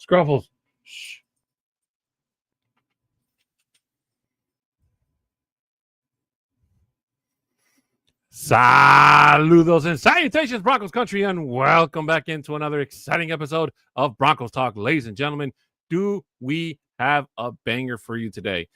Scruffles. Shh. Saludos and salutations, Broncos country, and welcome back into another exciting episode of Broncos Talk. Ladies and gentlemen, do we have a banger for you today?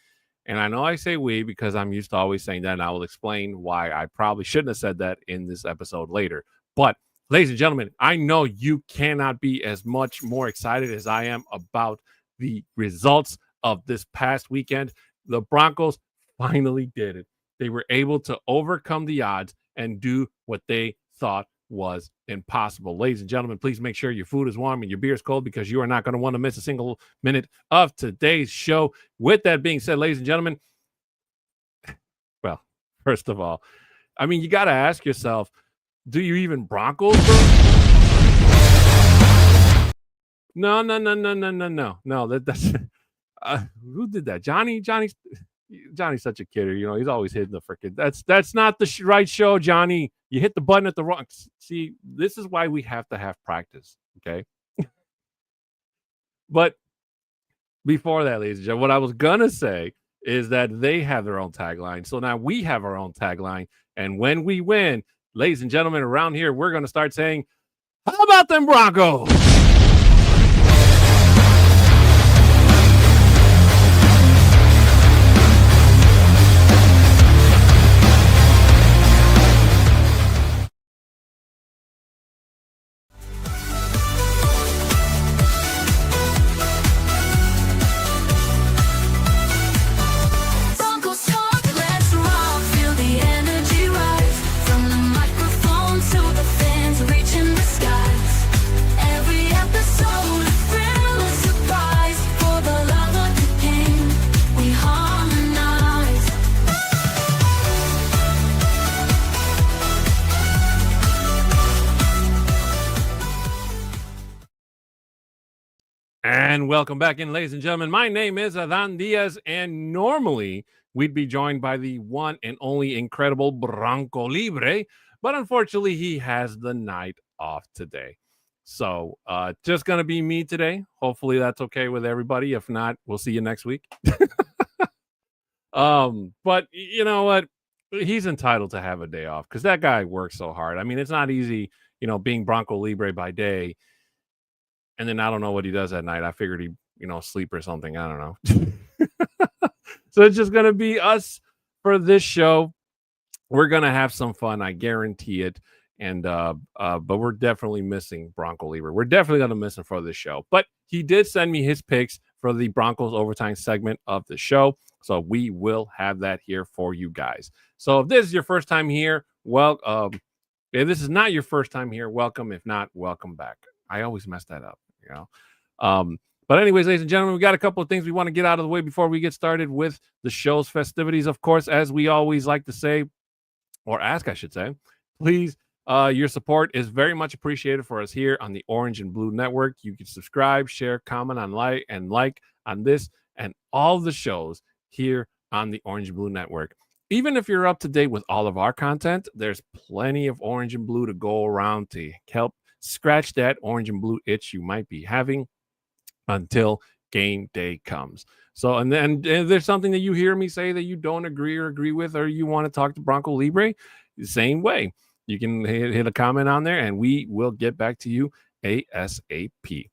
And I know I say we because I'm used to always saying that, and I will explain why I probably shouldn't have said that in this episode later. But, ladies and gentlemen, I know you cannot be as much more excited as I am about the results of this past weekend. The Broncos finally did it. They were able to overcome the odds and do what they thought was impossible. Ladies and gentlemen, please make sure your food is warm and your beer is cold because you are not going to want to miss a single minute of today's show. With that being said, ladies and gentlemen, well, first of all, I mean, you got to ask yourself, do you even Broncos, bro? No. That's who did that? Johnny's such a kidder, you know. He's always hitting the freaking. That's not the right show, Johnny. You hit the button at the wrong. See, this is why we have to have practice, okay? But before that, ladies and gentlemen, what I was gonna say is that they have their own tagline. So now we have our own tagline, and when we win, ladies and gentlemen, around here, we're gonna start saying, "How about them Broncos?" And welcome back in, ladies and gentlemen. My name is Adan Diaz, and normally we'd be joined by the one and only incredible Bronco Libre, but unfortunately he has the night off today. So just going to be me today. Hopefully that's okay with everybody. If not, we'll see you next week. But you know what? He's entitled to have a day off because that guy works so hard. I mean, it's not easy, you know, being Bronco Libre by day. And then I don't know what he does at night. I figured he, you know, sleep or something. I don't know. So it's just going to be us for this show. We're going to have some fun. I guarantee it. And, but we're definitely missing Bronco Libre. We're definitely going to miss him for this show. But he did send me his picks for the Broncos overtime segment of the show. So we will have that here for you guys. So if this is your first time here, well, if this is not your first time here, welcome. If not, welcome back. I always mess that up. You know, but anyways, ladies and gentlemen, we got a couple of things we want to get out of the way before we get started with the show's festivities. Of course, as we always like to say, or ask, I should say, please, your support is very much appreciated for us here on the Orange and Blue Network. You can subscribe, share, comment on like on this and all the shows here on the Orange and Blue Network. Even if you're up to date with all of our content, there's plenty of Orange and Blue to go around to help scratch that orange and blue itch you might be having until game day comes. So, and then if there's something that you hear me say that you don't agree with, or you want to talk to Bronco Libre, the same way. You can hit a comment on there and we will get back to you ASAP.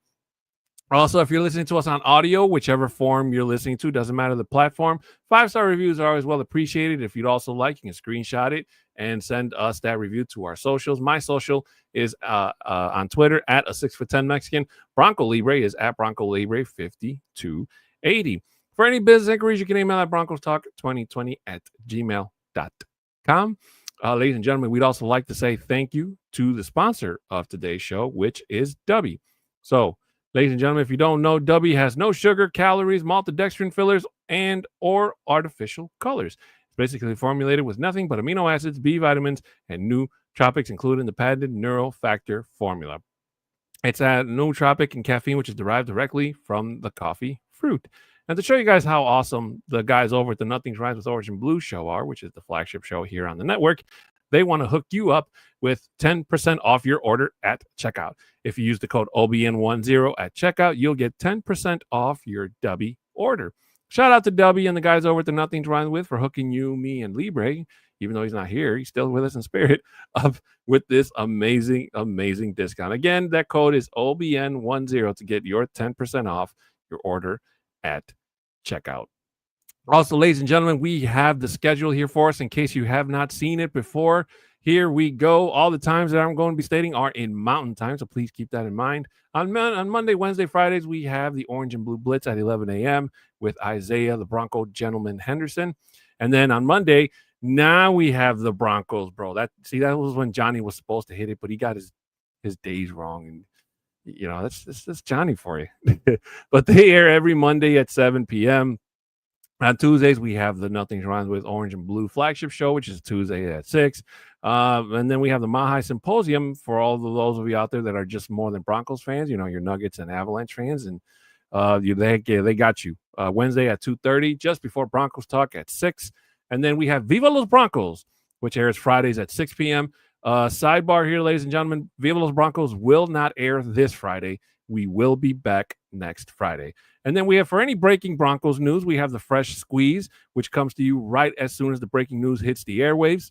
Also, if you're listening to us on audio, whichever form you're listening to, doesn't matter the platform, 5-star reviews are always well appreciated. If you'd also like, you can screenshot it and send us that review to our socials. My social is on Twitter at a 6'10" Mexican. Bronco Libre is at Bronco Libre 5280. For any business inquiries, you can email at broncostalk2020@gmail.com. Ladies and gentlemen, we'd also like to say thank you to the sponsor of today's show, which is W. So, ladies and gentlemen, if you don't know, W has no sugar, calories, maltodextrin fillers, and or artificial colors. It's basically formulated with nothing but amino acids, B vitamins, and nootropics, including the patented neurofactor formula. It's a nootropic and caffeine, which is derived directly from the coffee fruit. And to show you guys how awesome the guys over at the Nothing Rhymes with Orange and Blue show are, which is the flagship show here on the network, They want to hook you up with 10% off your order at checkout. If you use the code OBN10 at checkout, you'll get 10% off your Dubby order. Shout out to Dubby and the guys over at the Nothing to Rhyme With for hooking you, me, and Libre, even though he's not here, he's still with us in spirit, up with this amazing, amazing discount. Again, that code is OBN10 to get your 10% off your order at checkout. Also, ladies and gentlemen, we have the schedule here for us in case you have not seen it before. Here we go. All the times that I'm going to be stating are in Mountain Time, so please keep that in mind. On Monday, Wednesday, Fridays, we have the Orange and Blue Blitz at 11 a.m. with Isaiah, the Bronco Gentleman Henderson. And then on Monday, now we have the Broncos, bro. That was when Johnny was supposed to hit it, but he got his days wrong. And, you know, that's Johnny for you. But they air every Monday at 7 p.m. On Tuesdays, we have the Nothing to Rhyme With Orange and Blue flagship show, which is Tuesday at 6. And then we have the Mahai Symposium for all of those of you out there that are just more than Broncos fans, you know, your Nuggets and Avalanche fans. And they got you. Wednesday at 2:30, just before Broncos Talk at 6. And then we have Viva Los Broncos, which airs Fridays at 6 p.m. Sidebar here, ladies and gentlemen, Viva Los Broncos will not air this Friday. We will be back next Friday. And then we have, for any breaking Broncos news, we have the Fresh Squeeze, which comes to you right as soon as the breaking news hits the airwaves.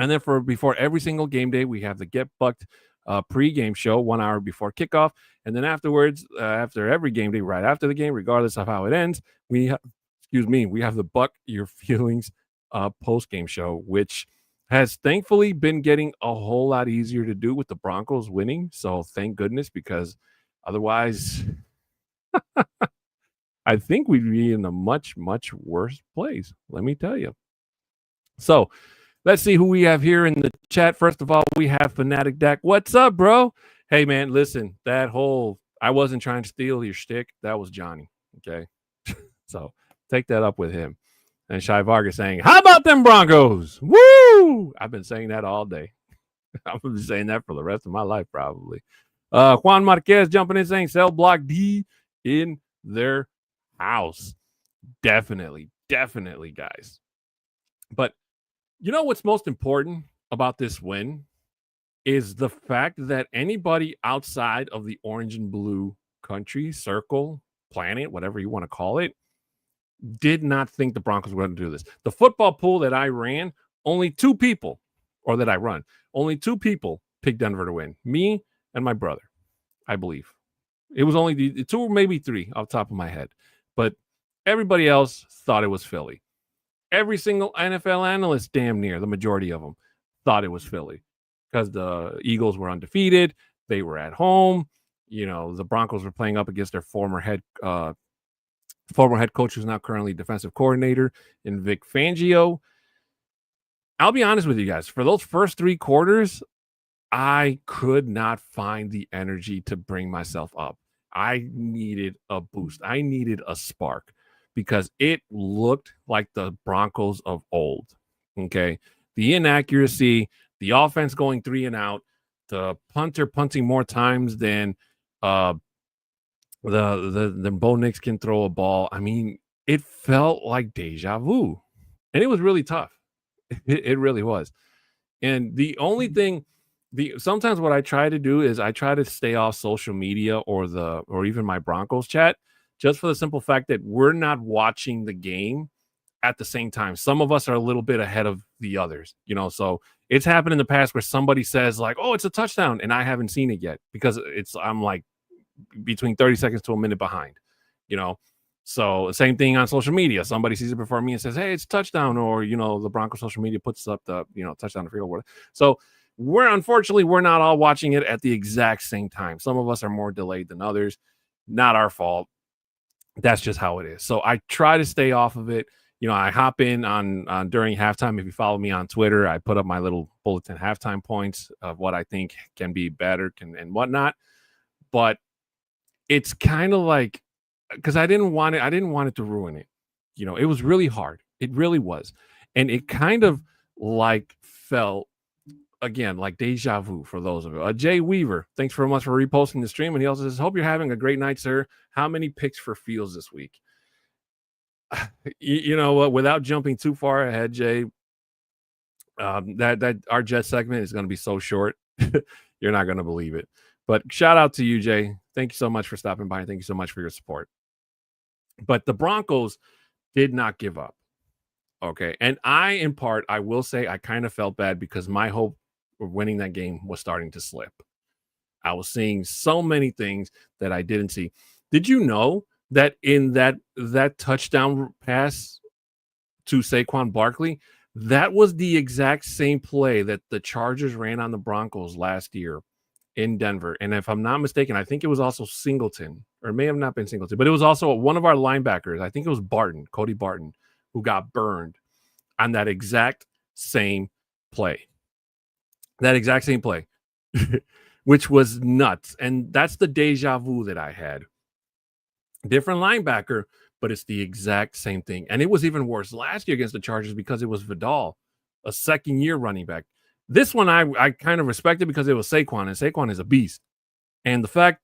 And then before every single game day, we have the Get Bucked pregame show 1 hour before kickoff. And then afterwards, after every game day, right after the game, regardless of how it ends, we have the Buck Your Feelings post-game show, which has thankfully been getting a whole lot easier to do with the Broncos winning. So thank goodness, because otherwise I think we'd be in a much, much worse place, let me tell you. So let's see who we have here in the chat. First of all, we have Fanatic Dak. What's up, bro? Hey, man, listen, I wasn't trying to steal your shtick. That was Johnny, okay? So take that up with him. And Shai Vargas saying, how about them Broncos? Woo! I've been saying that all day. I'm going to be saying that for the rest of my life, probably. Juan Marquez jumping in saying, sell Block D in their house. Definitely, guys. But you know what's most important about this win is the fact that anybody outside of the orange and blue country, circle, planet, whatever you want to call it, did not think the Broncos were going to do this. The football pool that I ran, only two people picked Denver to win. Me and my brother, I believe. It was only the two, maybe three off the top of my head. But everybody else thought it was Philly. Every single NFL analyst, damn near, the majority of them, thought it was Philly because the Eagles were undefeated. They were at home. You know, the Broncos were playing up against their former head coach, who's now currently defensive coordinator, in Vic Fangio. I'll be honest with you guys. For those first three quarters, I could not find the energy to bring myself up. I needed a boost. I needed a spark because it looked like the Broncos of old. Okay. The inaccuracy, the offense going 3 and out, the punter punting more times than the Bo Nix can throw a ball. I mean, it felt like deja vu. And it was really tough. It really was. And the only thing, sometimes what I try to do is I try to stay off social media or even my Broncos chat, just for the simple fact that we're not watching the game at the same time. Some of us are a little bit ahead of the others, you know. So it's happened in the past where somebody says like, "Oh, it's a touchdown," and I haven't seen it yet because I'm like between 30 seconds to a minute behind, you know. So same thing on social media. Somebody sees it before me and says, "Hey, it's a touchdown," or you know, the Broncos social media puts up the touchdown to field goal. So unfortunately we're not all watching it at the exact same time. Some of us are more delayed than others. Not our fault. That's just how it is. So I try to stay off of it. You know, I hop in on during halftime. If you follow me on Twitter, I put up my little bulletin halftime points of what I think can be better and whatnot. But it's kind of like, because I didn't want it to ruin it. You know, it was really hard. It really was. And it kind of like felt, again, like deja vu for those of you. Jay Weaver, thanks very much for reposting the stream. And he also says, hope you're having a great night, sir. How many picks for Fields this week? You know what? Without jumping too far ahead, Jay, That our Jet segment is going to be so short, you're not going to believe it. But shout out to you, Jay. Thank you so much for stopping by, and thank you so much for your support. But the Broncos did not give up. Okay. And in part, I will say I kind of felt bad because my hope of winning that game was starting to slip. I was seeing so many things that I didn't see. Did you know that in that touchdown pass to Saquon Barkley, that was the exact same play that the Chargers ran on the Broncos last year in Denver? And if I'm not mistaken, I think it was also Singleton, or it may have not been Singleton, but it was also one of our linebackers. I think it was Cody Barton, who got burned on that exact same play. That exact same play, which was nuts. And that's the deja vu that I had. Different linebacker, but it's the exact same thing. And it was even worse last year against the Chargers because it was Vidal, a second-year running back. This one I kind of respected because it was Saquon, and Saquon is a beast. And the fact,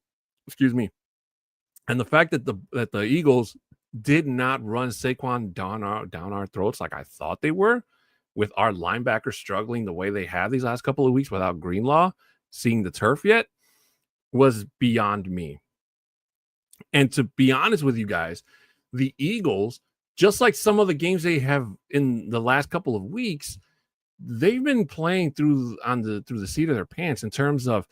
and the fact that the Eagles did not run Saquon down our throats like I thought they were, with our linebackers struggling the way they have these last couple of weeks without Greenlaw seeing the turf yet, was beyond me. And to be honest with you guys, the Eagles, just like some of the games they have in the last couple of weeks, they've been playing through the seat of their pants in terms of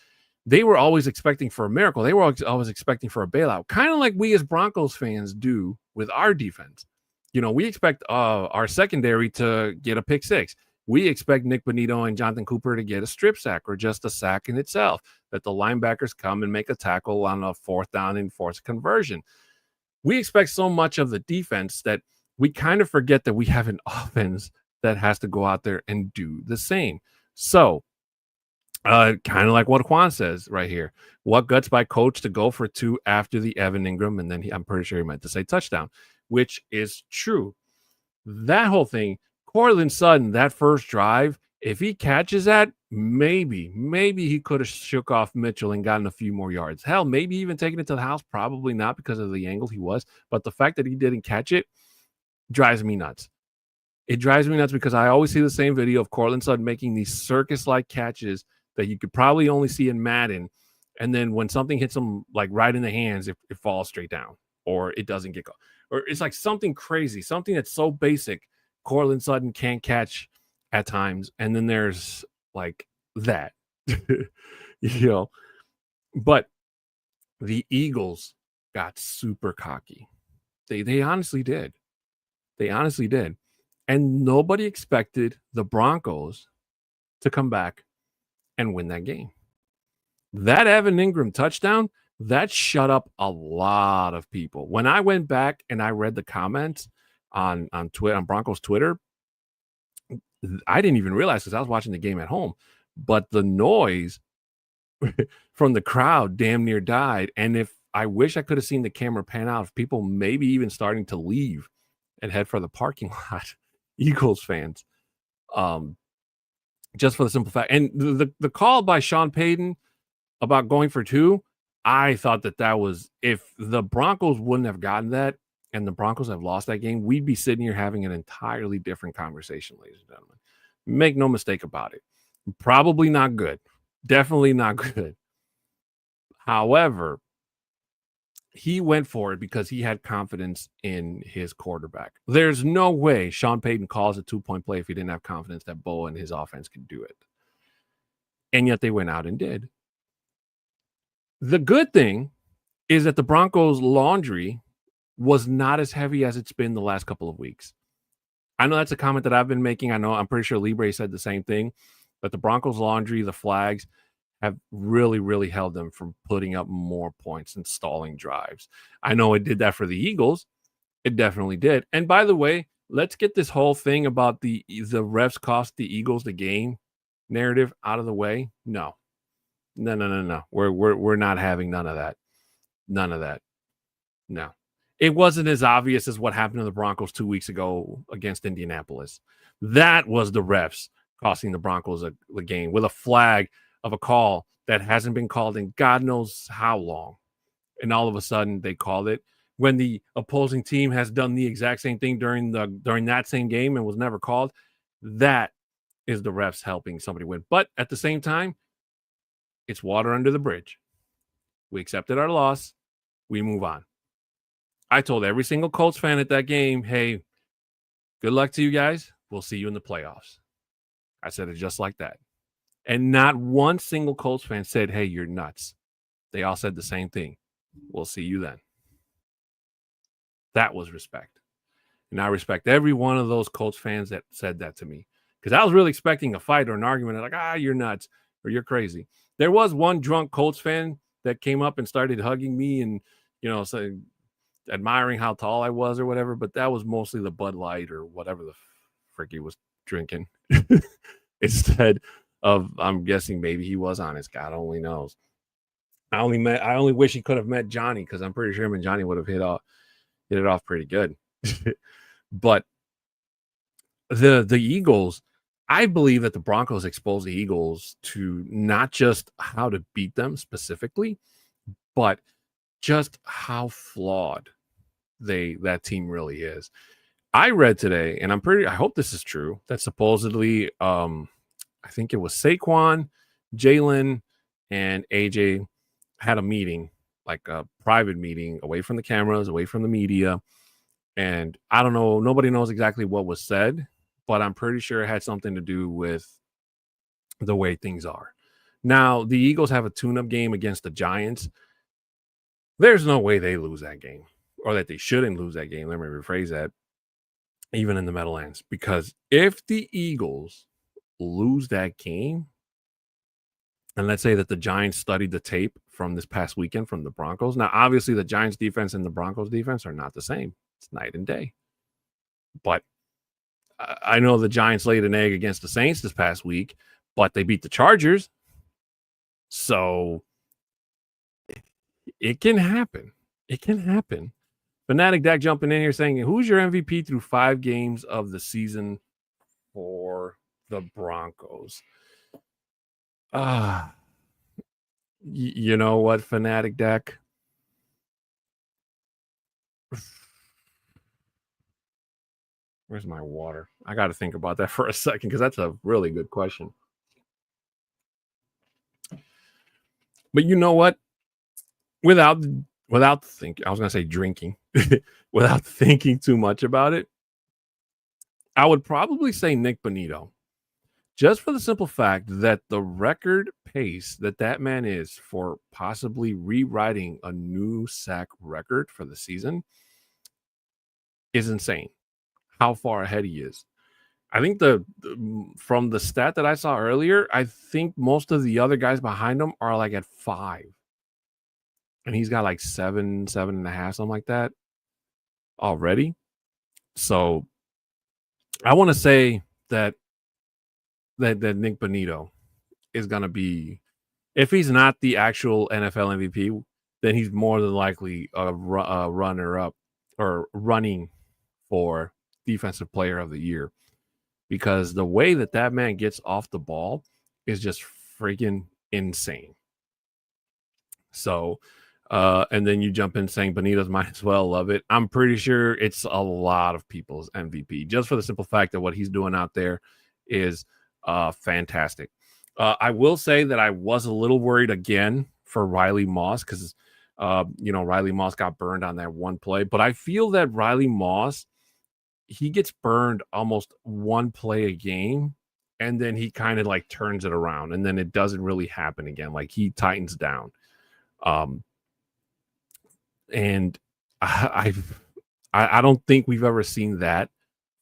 they were always expecting for a miracle. They were always expecting for a bailout, kind of like we as Broncos fans do with our defense. You know, we expect our secondary to get a pick six. We expect Nick Bonito and Jonathan Cooper to get a strip sack or just a sack in itself, that the linebackers come and make a tackle on a fourth down and force conversion. We expect so much of the defense that we kind of forget that we have an offense that has to go out there and do the same. So, kind of like what Juan says right here. What guts by coach to go for two after the Evan Ingram, and then I'm pretty sure he meant to say touchdown, which is true. That whole thing, Courtland Sutton, that first drive, if he catches that, maybe he could have shook off Mitchell and gotten a few more yards. Hell, maybe even taken it to the house. Probably not because of the angle he was. But the fact that he didn't catch it drives me nuts. It drives me nuts because I always see the same video of Courtland Sutton making these circus-like catches that you could probably only see in Madden. And then when something hits him like right in the hands, it falls straight down, or it doesn't get caught. Or it's like something crazy, something that's so basic, Courtland Sutton can't catch at times. And then there's like that, but the Eagles got super cocky. They honestly did. They honestly did. And nobody expected the Broncos to come back and win that game. That Evan Ingram touchdown, that shut up a lot of people. When I went back and I read the comments on Twitter, on Broncos Twitter, I didn't even realize because I was watching the game at home. But the noise from the crowd damn near died. And if I wish I could have seen the camera pan out of people maybe even starting to leave and head for the parking lot, Eagles fans, just for the simple fact. And the call by Sean Payton about going for two, I thought that was, if the Broncos wouldn't have gotten that and the Broncos have lost that game, we'd be sitting here having an entirely different conversation, ladies and gentlemen. Make no mistake about it. Probably not good. Definitely not good. However, he went for it because he had confidence in his quarterback. There's no way Sean Payton calls a 2-point play if he didn't have confidence that Bo and his offense could do it. And yet they went out and did. The good thing is that the Broncos' laundry was not as heavy as it's been the last couple of weeks. I know that's a comment that I've been making. I'm pretty sure Libre said the same thing, but the Broncos' laundry, the flags, have really, really held them from putting up more points and stalling drives. I know it did that for the Eagles. It definitely did. And by the way, let's get this whole thing about the refs cost the Eagles the game narrative out of the way. No. We're not having none of that. None of that. No. It wasn't as obvious as what happened to the Broncos 2 weeks ago against Indianapolis. That was the refs costing the Broncos the game with a flag of a call that hasn't been called in God knows how long. And all of a sudden they called it when the opposing team has done the exact same thing during that same game and was never called. That is the refs helping somebody win. But at the same time, it's water under the bridge. We accepted our loss. We move on. I told every single Colts fan at that game, hey, good luck to you guys. We'll see you in the playoffs. I said it just like that. And not one single Colts fan said, hey, you're nuts. They all said the same thing. We'll see you then. That was respect. And I respect every one of those Colts fans that said that to me. Because I was really expecting a fight or an argument like, you're nuts or you're crazy. There was one drunk Colts fan that came up and started hugging me and, saying, admiring how tall I was or whatever. But that was mostly the Bud Light or whatever the frick he was drinking. Instead of, I'm guessing maybe he was honest. God only knows. I only wish he could have met Johnny because I'm pretty sure him and Johnny would have hit it off pretty good. But the Eagles, I believe that the Broncos exposed the Eagles to not just how to beat them specifically, but just how flawed that team really is. I read today, and I hope this is true, that supposedly I think it was Saquon, Jalen, and AJ had a meeting, like a private meeting, away from the cameras, away from the media. And I don't know, nobody knows exactly what was said, but I'm pretty sure it had something to do with the way things are. Now, the Eagles have a tune-up game against the Giants. There's no way they lose that game, or that they shouldn't lose that game. Let me rephrase that, even in the Meadowlands. Because if the Eagles lose that game, and let's say that the Giants studied the tape from this past weekend from the Broncos. Now, obviously, the Giants defense and the Broncos defense are not the same. It's night and day. But I know the Giants laid an egg against the Saints this past week, but they beat the Chargers. So it can happen. It can happen. Fanatic Dak jumping in here saying, who's your MVP through 5 games of the season for the Broncos? You know what, Fanatic Dak? Where's my water? I got to think about that for a second because that's a really good question. But you know what? Without thinking, I was going to say drinking, without thinking too much about it, I would probably say Nick Bonito. Just for the simple fact that the record pace that man is for possibly rewriting a new sack record for the season is insane. How far ahead he is. I think from the stat that I saw earlier, I think most of the other guys behind him are like at 5. And he's got like 7.5, something like that already. So I want to say that Nick Bonito is going to be, if he's not the actual NFL MVP, then he's more than likely a runner-up or running for Defensive Player of the Year, because the way that man gets off the ball is just freaking insane. So, and then you jump in saying Bonito's might as well. Love it. I'm pretty sure it's a lot of people's MVP, just for the simple fact that what he's doing out there is fantastic. I will say that I was a little worried again for Riley Moss because, Riley Moss got burned on that one play. But I feel that Riley Moss, he gets burned almost one play a game, and then he kind of like turns it around, and then it doesn't really happen again. Like he tightens down. And I don't think we've ever seen that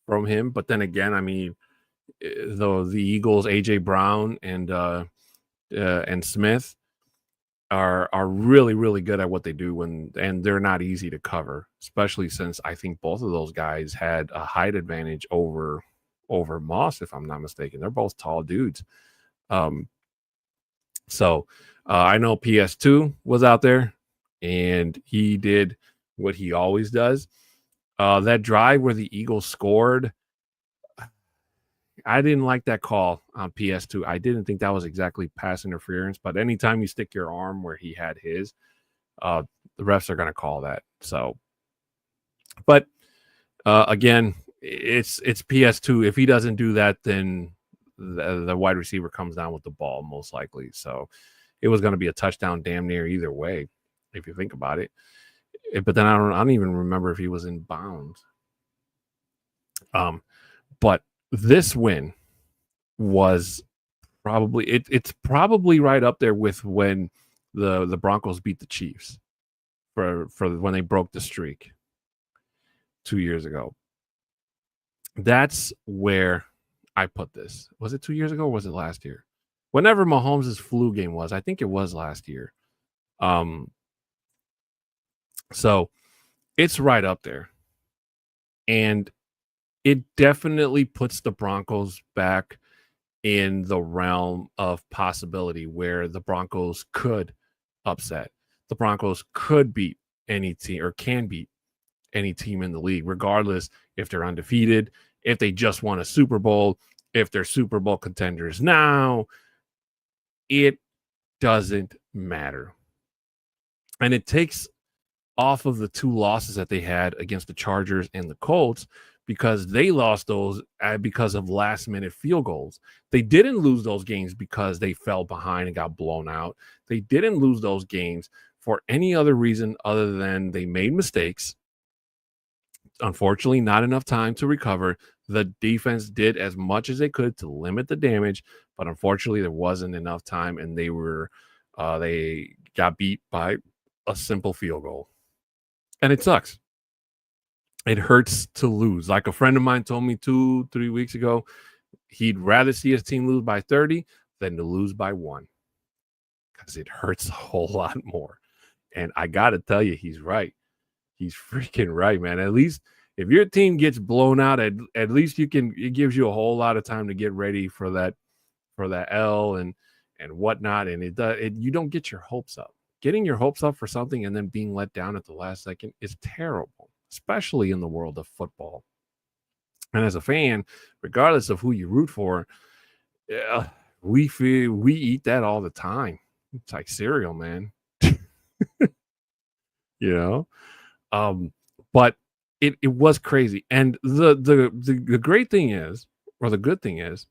from him. But then again, I mean, though the Eagles, AJ Brown and Smith are really, really good at what they do, and they're not easy to cover, especially since I think both of those guys had a height advantage over Moss, if I'm not mistaken. They're both tall dudes. So I know PS2 was out there, and he did what he always does. That drive where the Eagles scored, I didn't like that call on PS2. I didn't think that was exactly pass interference, but anytime you stick your arm where he had his, the refs are going to call that. So, but again, it's PS2. If he doesn't do that, then the wide receiver comes down with the ball most likely. So it was going to be a touchdown damn near either way, if you think about it. But then I don't even remember if he was in bounds. But this win was probably it's probably right up there with when the Broncos beat the Chiefs for when they broke the streak 2 years ago. That's where I put this. Was it 2 years ago or was it last year? Whenever Mahomes' flu game was, I think it was last year. So it's right up there. And it definitely puts the Broncos back in the realm of possibility where the Broncos could upset. The Broncos could beat any team or can beat any team in the league, regardless if they're undefeated, if they just won a Super Bowl, if they're Super Bowl contenders now. It doesn't matter. And it takes off of the 2 losses that they had against the Chargers and the Colts, because they lost those because of last-minute field goals. They didn't lose those games because they fell behind and got blown out. They didn't lose those games for any other reason other than they made mistakes. Unfortunately, not enough time to recover. The defense did as much as they could to limit the damage, but unfortunately, there wasn't enough time, and they got beat by a simple field goal. And it sucks. It hurts to lose. Like a friend of mine told me 2-3 weeks ago, he'd rather see his team lose by 30 than to lose by 1, because it hurts a whole lot more. And I got to tell you, he's right. He's freaking right, man. At least if your team gets blown out, at least it gives you a whole lot of time to get ready for that L and whatnot. And you don't get your hopes up. Getting your hopes up for something and then being let down at the last second is terrible, especially in the world of football. And as a fan, regardless of who you root for, we eat that all the time. It's like cereal, man. But it was crazy. And the great thing is, or the good thing is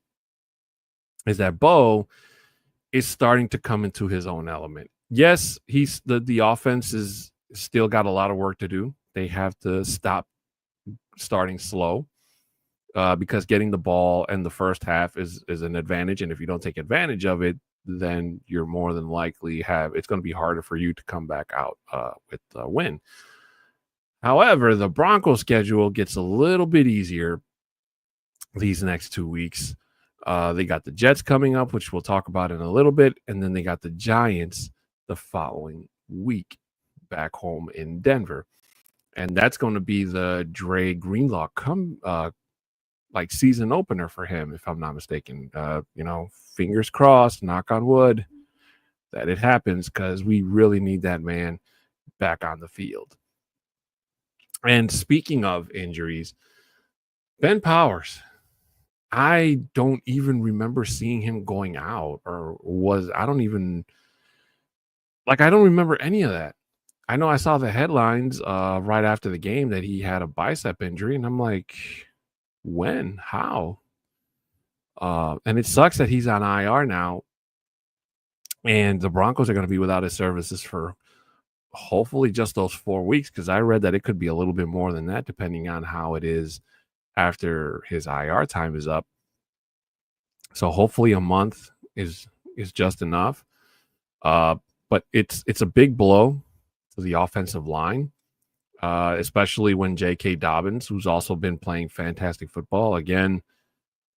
that Bo is starting to come into his own element. Yes, the offense is still got a lot of work to do. They have to stop starting slow, because getting the ball in the first half is an advantage. And if you don't take advantage of it, then you're more than likely it's going to be harder for you to come back out with a win. However, the Broncos schedule gets a little bit easier these next 2 weeks. They got the Jets coming up, which we'll talk about in a little bit. And then they got the Giants the following week back home in Denver. And that's going to be the Dre Greenlaw season opener for him, if I'm not mistaken. Fingers crossed, knock on wood, that it happens, because we really need that man back on the field. And speaking of injuries, Ben Powers, I don't even remember seeing him going out, I don't remember any of that. I know I saw the headlines right after the game that he had a bicep injury, and I'm like, when? How? And it sucks that he's on IR now, and the Broncos are going to be without his services for hopefully just those 4 weeks, because I read that it could be a little bit more than that depending on how it is after his IR time is up. So hopefully a month is just enough. But it's a big blow to the offensive line, especially when J.K. Dobbins, who's also been playing fantastic football. Again,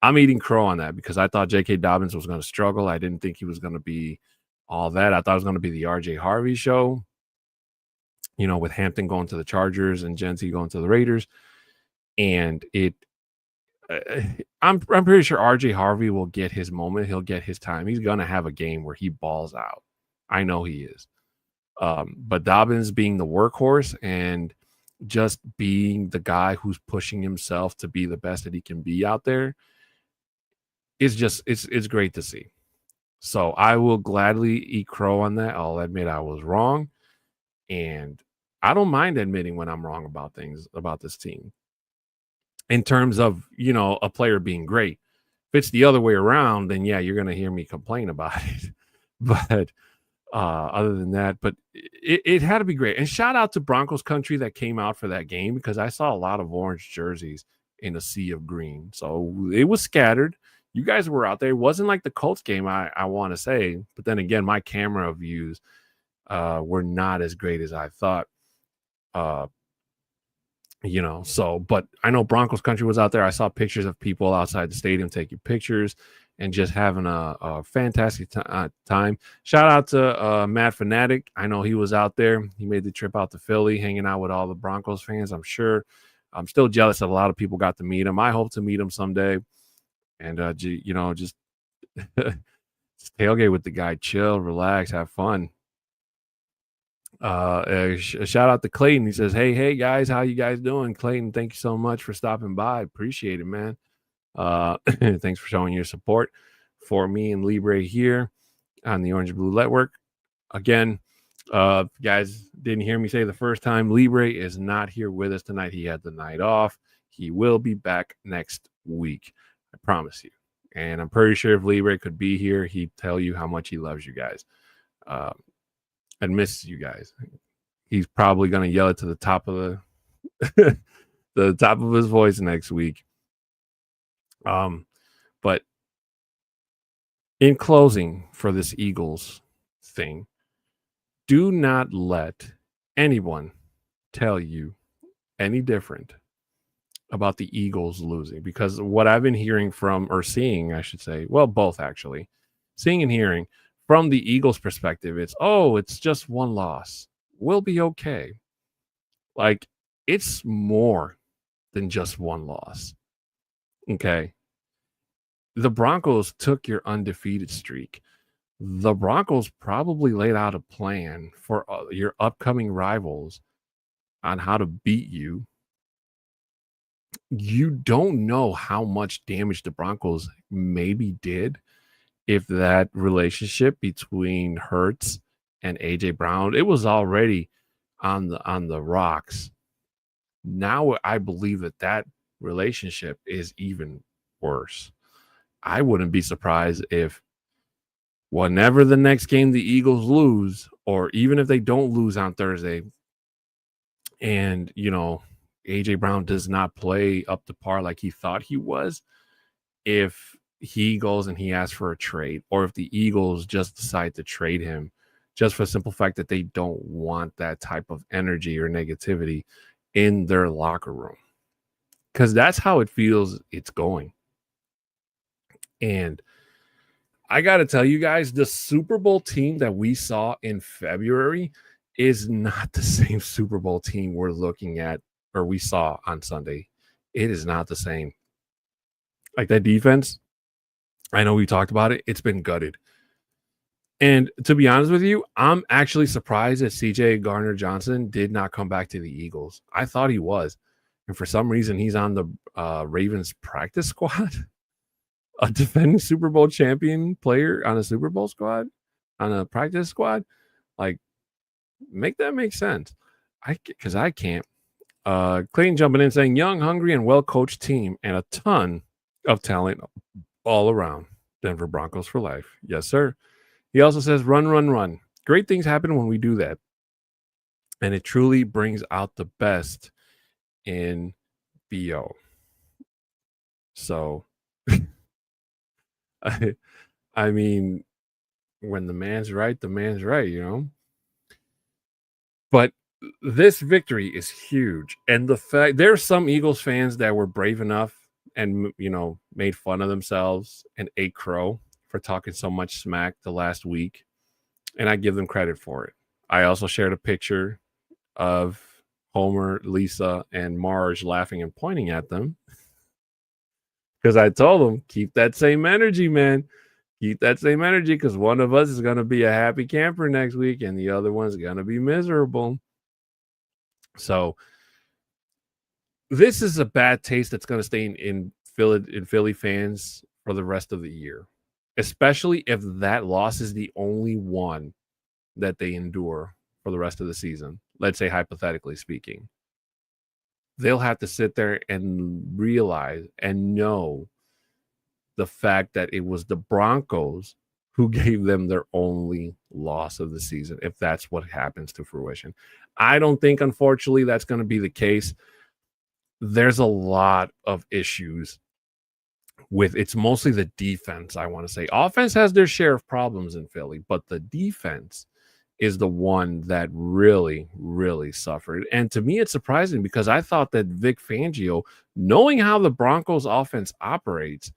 I'm eating crow on that, because I thought J.K. Dobbins was going to struggle. I didn't think he was going to be all that. I thought it was going to be the R.J. Harvey show, with Hampton going to the Chargers and Jency going to the Raiders. And I'm pretty sure R.J. Harvey will get his moment. He'll get his time. He's going to have a game where he balls out. I know he is. But Dobbins being the workhorse and just being the guy who's pushing himself to be the best that he can be out there is just, it's great to see. So I will gladly eat crow on that. I'll admit I was wrong. And I don't mind admitting when I'm wrong about things about this team. In terms of, a player being great, it's the other way around, then yeah, you're gonna hear me complain about it. But other than that, but it had to be great. And shout out to Broncos country that came out for that game, because I saw a lot of orange jerseys in a sea of green. So it was scattered. You guys were out there. It wasn't like the Colts game, I want to say. But then again, my camera views were not as great as I thought. But I know Broncos country was out there. I saw pictures of people outside the stadium taking pictures and just having a fantastic time. Shout out to Matt Fanatic. I know he was out there. He made the trip out to Philly, hanging out with all the Broncos fans. I'm sure. I'm still jealous that a lot of people got to meet him. I hope to meet him someday. And, just tailgate with the guy, chill, relax, have fun. Shout out to Clayton. He says, hey guys, how you guys doing? Clayton, thank you so much for stopping by. Appreciate it, man. Thanks for showing your support for me and Libre here on the Orange Blue Network. Again, you guys didn't hear me say the first time, Libre is not here with us tonight. He had the night off. He will be back next week, I promise you. And I'm pretty sure if Libre could be here, he'd tell you how much he loves you guys. And misses you guys. He's probably going to yell it to the top of the top of his voice next week. But in closing for this Eagles thing, do not let anyone tell you any different about the Eagles losing, because what I've been hearing from, or seeing, I should say, well, both actually, seeing and hearing from the Eagles' perspective, it's just one loss. We'll be okay. Like, it's more than just one loss. Okay. The Broncos took your undefeated streak. The Broncos probably laid out a plan for your upcoming rivals on how to beat you. You don't know how much damage the Broncos maybe did if that relationship between Hurts and AJ Brown, it was already on the rocks. Now I believe that relationship is even worse. I wouldn't be surprised if whenever the next game the Eagles lose, or even if they don't lose on Thursday, and AJ Brown does not play up to par like he thought he was, if he goes and he asks for a trade, or if the Eagles just decide to trade him just for the simple fact that they don't want that type of energy or negativity in their locker room, because that's how it feels it's going. And I got to tell you guys, the Super Bowl team that we saw in February is not the same Super Bowl team we're looking at, or we saw on Sunday. It is not the same. Like, that defense, I know we talked about it. It's been gutted. And to be honest with you, I'm actually surprised that CJ Gardner-Johnson did not come back to the Eagles. I thought he was. And for some reason, he's on the Ravens practice squad. A defending Super Bowl champion player on a Super Bowl squad, on a practice squad. Like, make that make sense. Because I can't. Clayton jumping in saying, young, hungry, and well-coached team, and a ton of talent all around. Denver Broncos for life. Yes, sir. He also says, run, run, run. Great things happen when we do that. And it truly brings out the best in BO. So, I mean, when the man's right, But this victory is huge. And the fact, there's some Eagles fans that were brave enough and, made fun of themselves and ate crow for talking so much smack the last week. And I give them credit for it. I also shared a picture of Homer, Lisa, and Marge laughing and pointing at them, because I told them, keep that same energy, man. Keep that same energy, because one of us is going to be a happy camper next week and the other one's going to be miserable. So this is a bad taste that's going to stay in Philly fans for the rest of the year, especially if that loss is the only one that they endure for the rest of the season. Let's say, hypothetically speaking, they'll have to sit there and realize and know the fact that it was the Broncos who gave them their only loss of the season, if that's what happens to fruition. I don't think, unfortunately, that's going to be the case. There's a lot of issues with it's mostly the defense, I want to say. Offense has their share of problems in Philly, but the defense is the one that really, really suffered. And to me, it's surprising because I thought that Vic Fangio, knowing how the Broncos offense operates,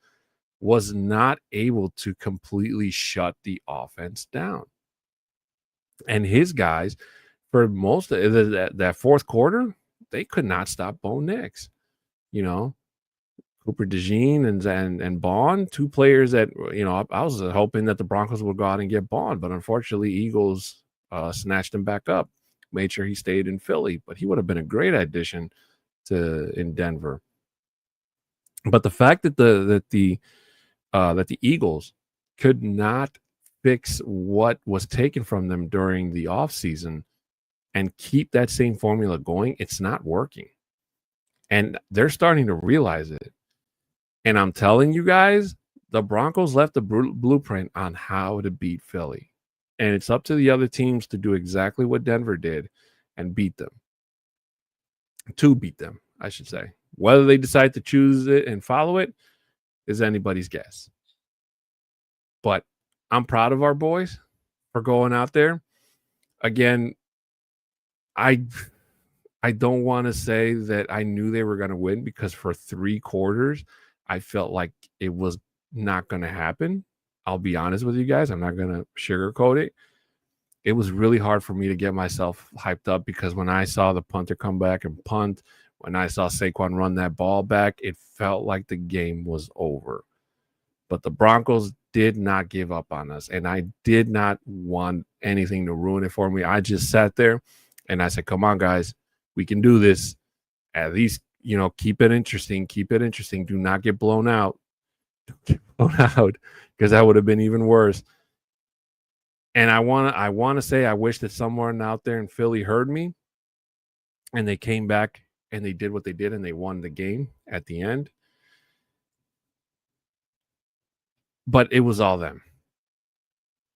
was not able to completely shut the offense down. And his guys, for most of that fourth quarter, they could not stop Bo Nix. You know, Cooper DeJean and Bond, two players that, I was hoping that the Broncos would go out and get Bond, but unfortunately, Eagles snatched him back up, made sure he stayed in Philly, but he would have been a great addition in Denver. But the fact that the Eagles could not fix what was taken from them during the offseason and keep that same formula going, it's not working. And they're starting to realize it. And I'm telling you guys, the Broncos left the blueprint on how to beat Philly. And it's up to the other teams to do exactly what Denver did and beat them. To beat them, I should say. Whether they decide to choose it and follow it is anybody's guess. But I'm proud of our boys for going out there. Again, I don't want to say that I knew they were going to win because for 3 quarters, I felt like it was not going to happen. I'll be honest with you guys. I'm not going to sugarcoat it. It was really hard for me to get myself hyped up because when I saw the punter come back and punt, when I saw Saquon run that ball back, it felt like the game was over. But the Broncos did not give up on us, and I did not want anything to ruin it for me. I just sat there, and I said, come on, guys. We can do this. At least, keep it interesting. Keep it interesting. Do not get blown out. Don't get blown out because that would have been even worse. And I want to say I wish that someone out there in Philly heard me and they came back and they did what they did and they won the game at the end. But it was all them.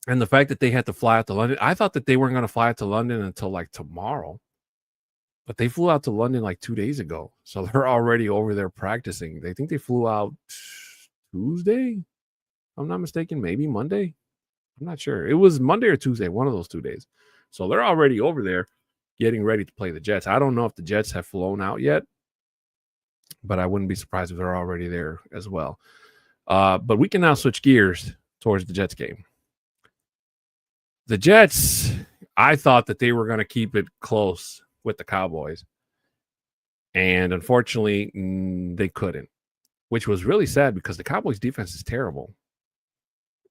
And the fact that they had to fly out to London, I thought that they weren't going to fly out to London until like tomorrow. But they flew out to London like 2 days ago. So they're already over there practicing. They think they flew out Tuesday, if I'm not mistaken, maybe Monday. I'm not sure. It was Monday or Tuesday, one of those 2 days. So they're already over there getting ready to play the Jets. I don't know if the Jets have flown out yet, but I wouldn't be surprised if they're already there as well. But we can now switch gears towards the Jets game. The Jets, I thought that they were going to keep it close with the Cowboys. And unfortunately, they couldn't, which was really sad because the Cowboys defense is terrible.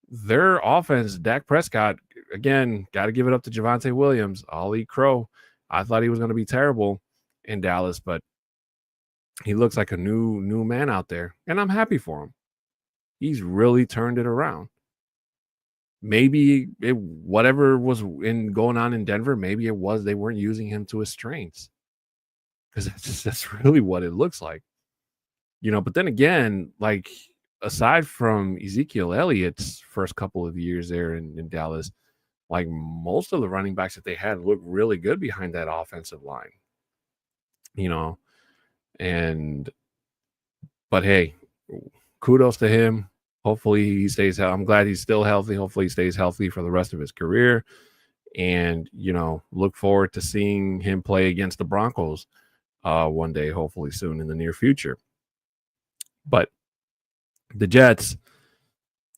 Their offense, Dak Prescott, again, got to give it up to Javonte Williams, Ali Crow. I thought he was going to be terrible in Dallas, but he looks like a new man out there, and I'm happy for him. He's really turned it around. Maybe whatever was going on in Denver, maybe it was they weren't using him to his strengths, because that's really what it looks like. But then again, like, aside from Ezekiel Elliott's first couple of years there in Dallas, like, most of the running backs that they had looked really good behind that offensive line. But hey, kudos to him. Hopefully he stays healthy. I'm glad he's still healthy. Hopefully he stays healthy for the rest of his career. And, look forward to seeing him play against the Broncos one day, hopefully soon in the near future. But the Jets,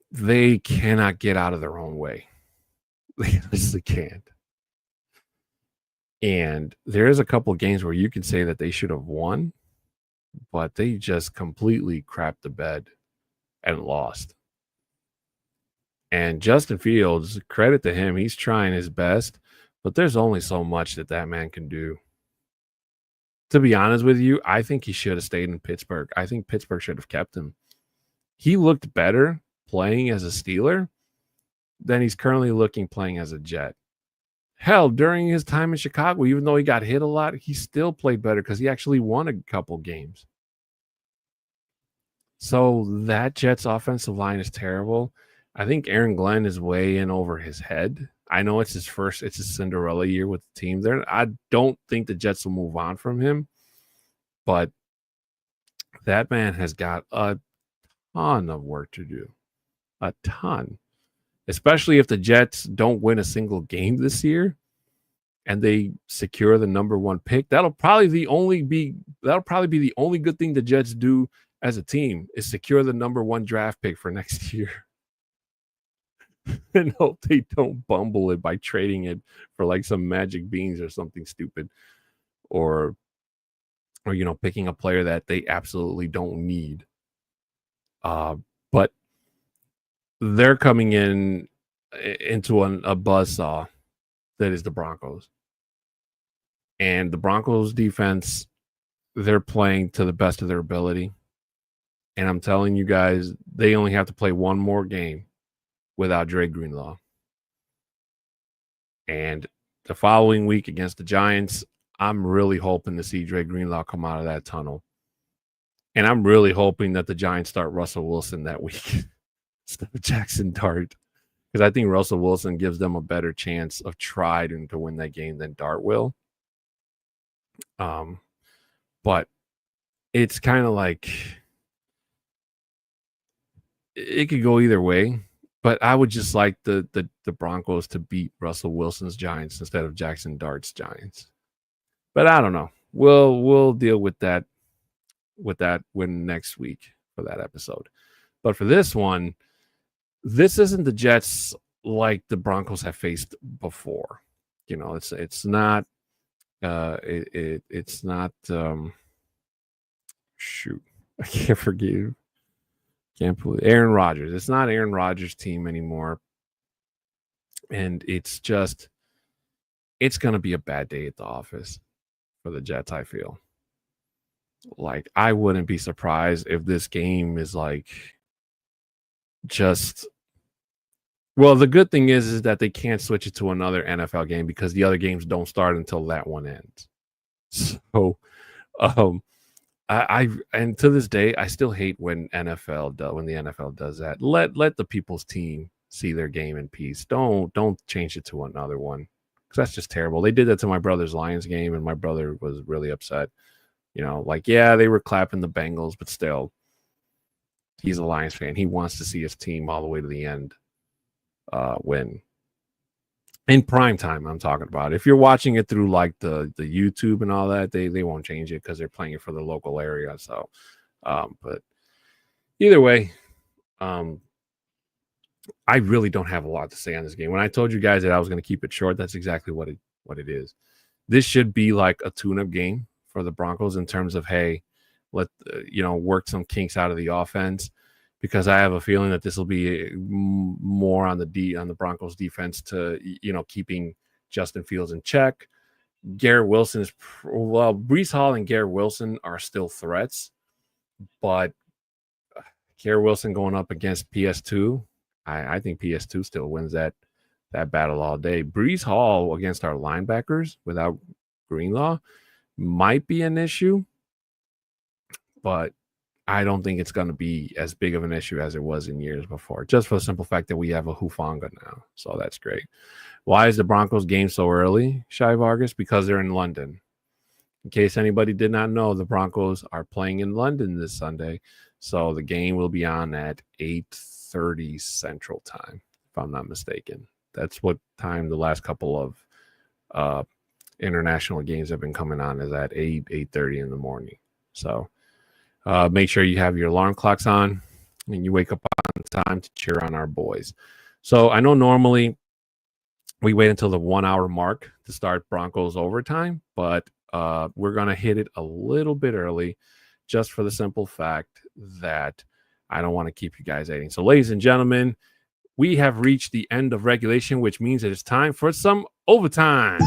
they cannot get out of their own way. They honestly can't. And there's a couple of games where you can say that they should have won, but they just completely crapped the bed and lost. And Justin Fields, credit to him, he's trying his best, but there's only so much that man can do. To be honest with you, I think he should have stayed in Pittsburgh. I think Pittsburgh should have kept him. He looked better playing as a Steeler than he's currently looking playing as a Jet. Hell, during his time in Chicago, even though he got hit a lot, he still played better because he actually won a couple games. So that Jets offensive line is terrible. I think Aaron Glenn is way in over his head. I know it's his Cinderella year with the team there. I don't think the Jets will move on from him, but that man has got a ton of work to do. A ton. Especially if the Jets don't win a single game this year and they secure the number 1 pick. That'll probably be the only good thing the Jets do as a team is secure the number 1 draft pick for next year. And hope they don't bumble it by trading it for like some magic beans or something stupid, or picking a player that they absolutely don't need. But they're coming into a buzzsaw that is the Broncos. And the Broncos defense, they're playing to the best of their ability. And I'm telling you guys, they only have to play one more game without Dre Greenlaw. And the following week against the Giants, I'm really hoping to see Dre Greenlaw come out of that tunnel. And I'm really hoping that the Giants start Russell Wilson that week instead of Jackson Dart. Because I think Russell Wilson gives them a better chance of trying to win that game than Dart will. But it's kind of like it could go either way. But I would just like the Broncos to beat Russell Wilson's Giants instead of Jackson Dart's Giants. But I don't know. We'll deal with that when next week for that episode. But for this one, this isn't the Jets like the Broncos have faced before. It's not it's not shoot. I can't believe Aaron Rodgers. It's not Aaron Rodgers' team anymore. And it's going to be a bad day at the office for the Jets, I feel. Like, I wouldn't be surprised if this game is like well, the good thing is that they can't switch it to another NFL game because the other games don't start until that one ends. So, and to this day, I still hate when the NFL does that. Let the people's team see their game in peace. Don't change it to another one because that's just terrible. They did that to my brother's Lions game, and my brother was really upset. They were clapping the Bengals, but still, he's a Lions fan. He wants to see his team all the way to the end win. In prime time, I'm talking about. If you're watching it through like the YouTube and all that, they won't change it because they're playing it for the local area. So, but either way, I really don't have a lot to say on this game. When I told you guys that I was going to keep it short, that's exactly what it is. This should be like a tune-up game for the Broncos in terms of, hey, let work some kinks out of the offense, because I have a feeling that this will be more on the Broncos defense to keeping Justin Fields in check. Garrett Wilson Breece Hall and Garrett Wilson are still threats, but Garrett Wilson going up against PS2, I think PS2 still wins that battle all day. Breece Hall against our linebackers without Greenlaw might be an issue, but I don't think it's going to be as big of an issue as it was in years before, just for the simple fact that we have a Hufanga now. So that's great. Why is the Broncos game so early, Shai Vargas? Because they're in London. In case anybody did not know, the Broncos are playing in London this Sunday. So the game will be on at 8:30 Central Time, if I'm not mistaken. That's what time the last couple of international games have been coming on, is at 8:30 in the morning. So make sure you have your alarm clocks on and you wake up on time to cheer on our boys. So I know normally we wait until the 1 hour mark to start Broncos overtime, but we're going to hit it a little bit early just for the simple fact that I don't want to keep you guys waiting. So ladies and gentlemen, we have reached the end of regulation, which means it is time for some overtime.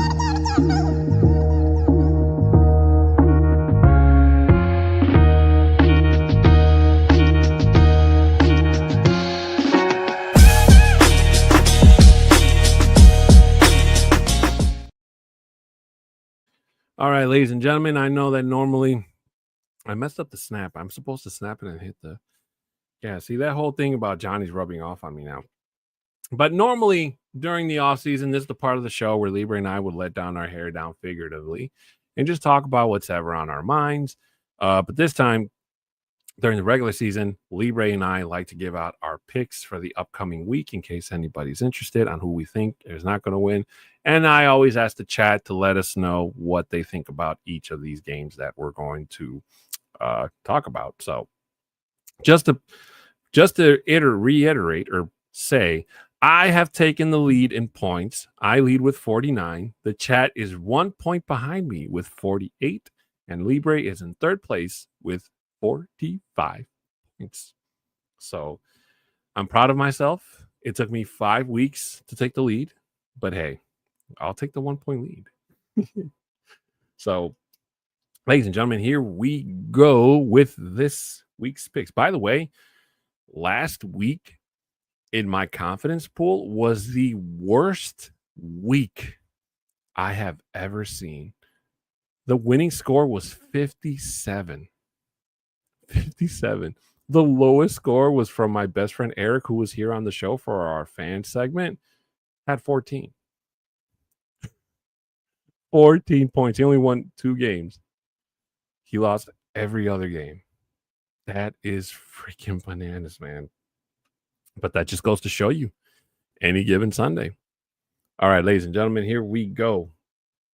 All right, ladies and gentlemen, I know that normally I messed up the snap. I'm supposed to snap it and hit the Yeah, see that whole thing about Johnny's rubbing off on me now. But normally during the off season, this is the part of the show where Libre and I would let down our hair down figuratively and just talk about what's ever on our minds. But this time during the regular season, Libre and I like to give out our picks for the upcoming week in case anybody's interested on who we think is not going to win. And I always ask the chat to let us know what they think about each of these games that we're going to talk about. So just to reiterate or say, I have taken the lead in points. I lead with 49. The chat is 1 point behind me with 48. And Libre is in third place with 45 points. So I'm proud of myself. It took me 5 weeks to take the lead. But hey, I'll take the 1 point lead. So, ladies and gentlemen, here we go with this week's picks. By the way, last week in my confidence pool was the worst week I have ever seen. The winning score was 57. 57. The lowest score was from my best friend Eric, who was here on the show for our fan segment, had 14. 14 points. He only won 2 games. He lost every other game. That is freaking bananas, man. But that just goes to show you any given Sunday. All right, ladies and gentlemen, here we go.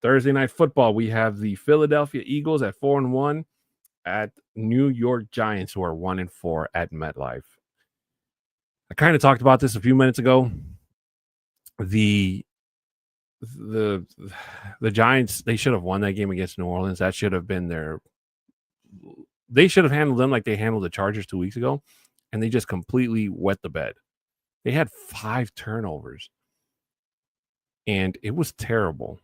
Thursday night football. We have the Philadelphia Eagles at 4-1 at New York Giants, who are 1-4 at MetLife. I kind of talked about this a few minutes ago. The Giants, they should have won that game against New Orleans. That should have been they should have handled them like they handled the Chargers 2 weeks ago, and they just completely wet the bed. They had 5 turnovers, and it was terrible.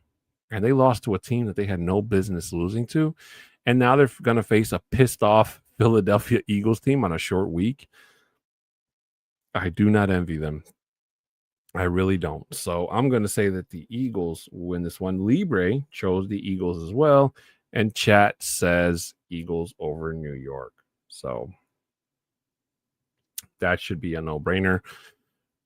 And they lost to a team that they had no business losing to. And now they're going to face a pissed off Philadelphia Eagles team on a short week. I do not envy them. I really don't. So I'm going to say that the Eagles win this one. Libre chose the Eagles as well. And chat says Eagles over New York. So that should be a no-brainer.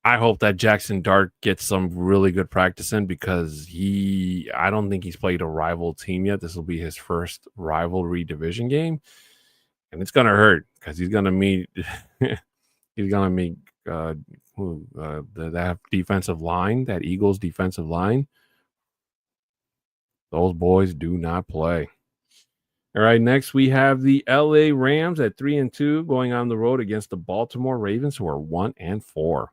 I hope that Jackson Dart gets some really good practice in because I don't think he's played a rival team yet. This will be his first rivalry division game. And it's going to hurt because he's going to meet that defensive line, that Eagles defensive line. Those boys do not play. All right, next we have the LA Rams at 3-2 going on the road against the Baltimore Ravens, who are 1-4.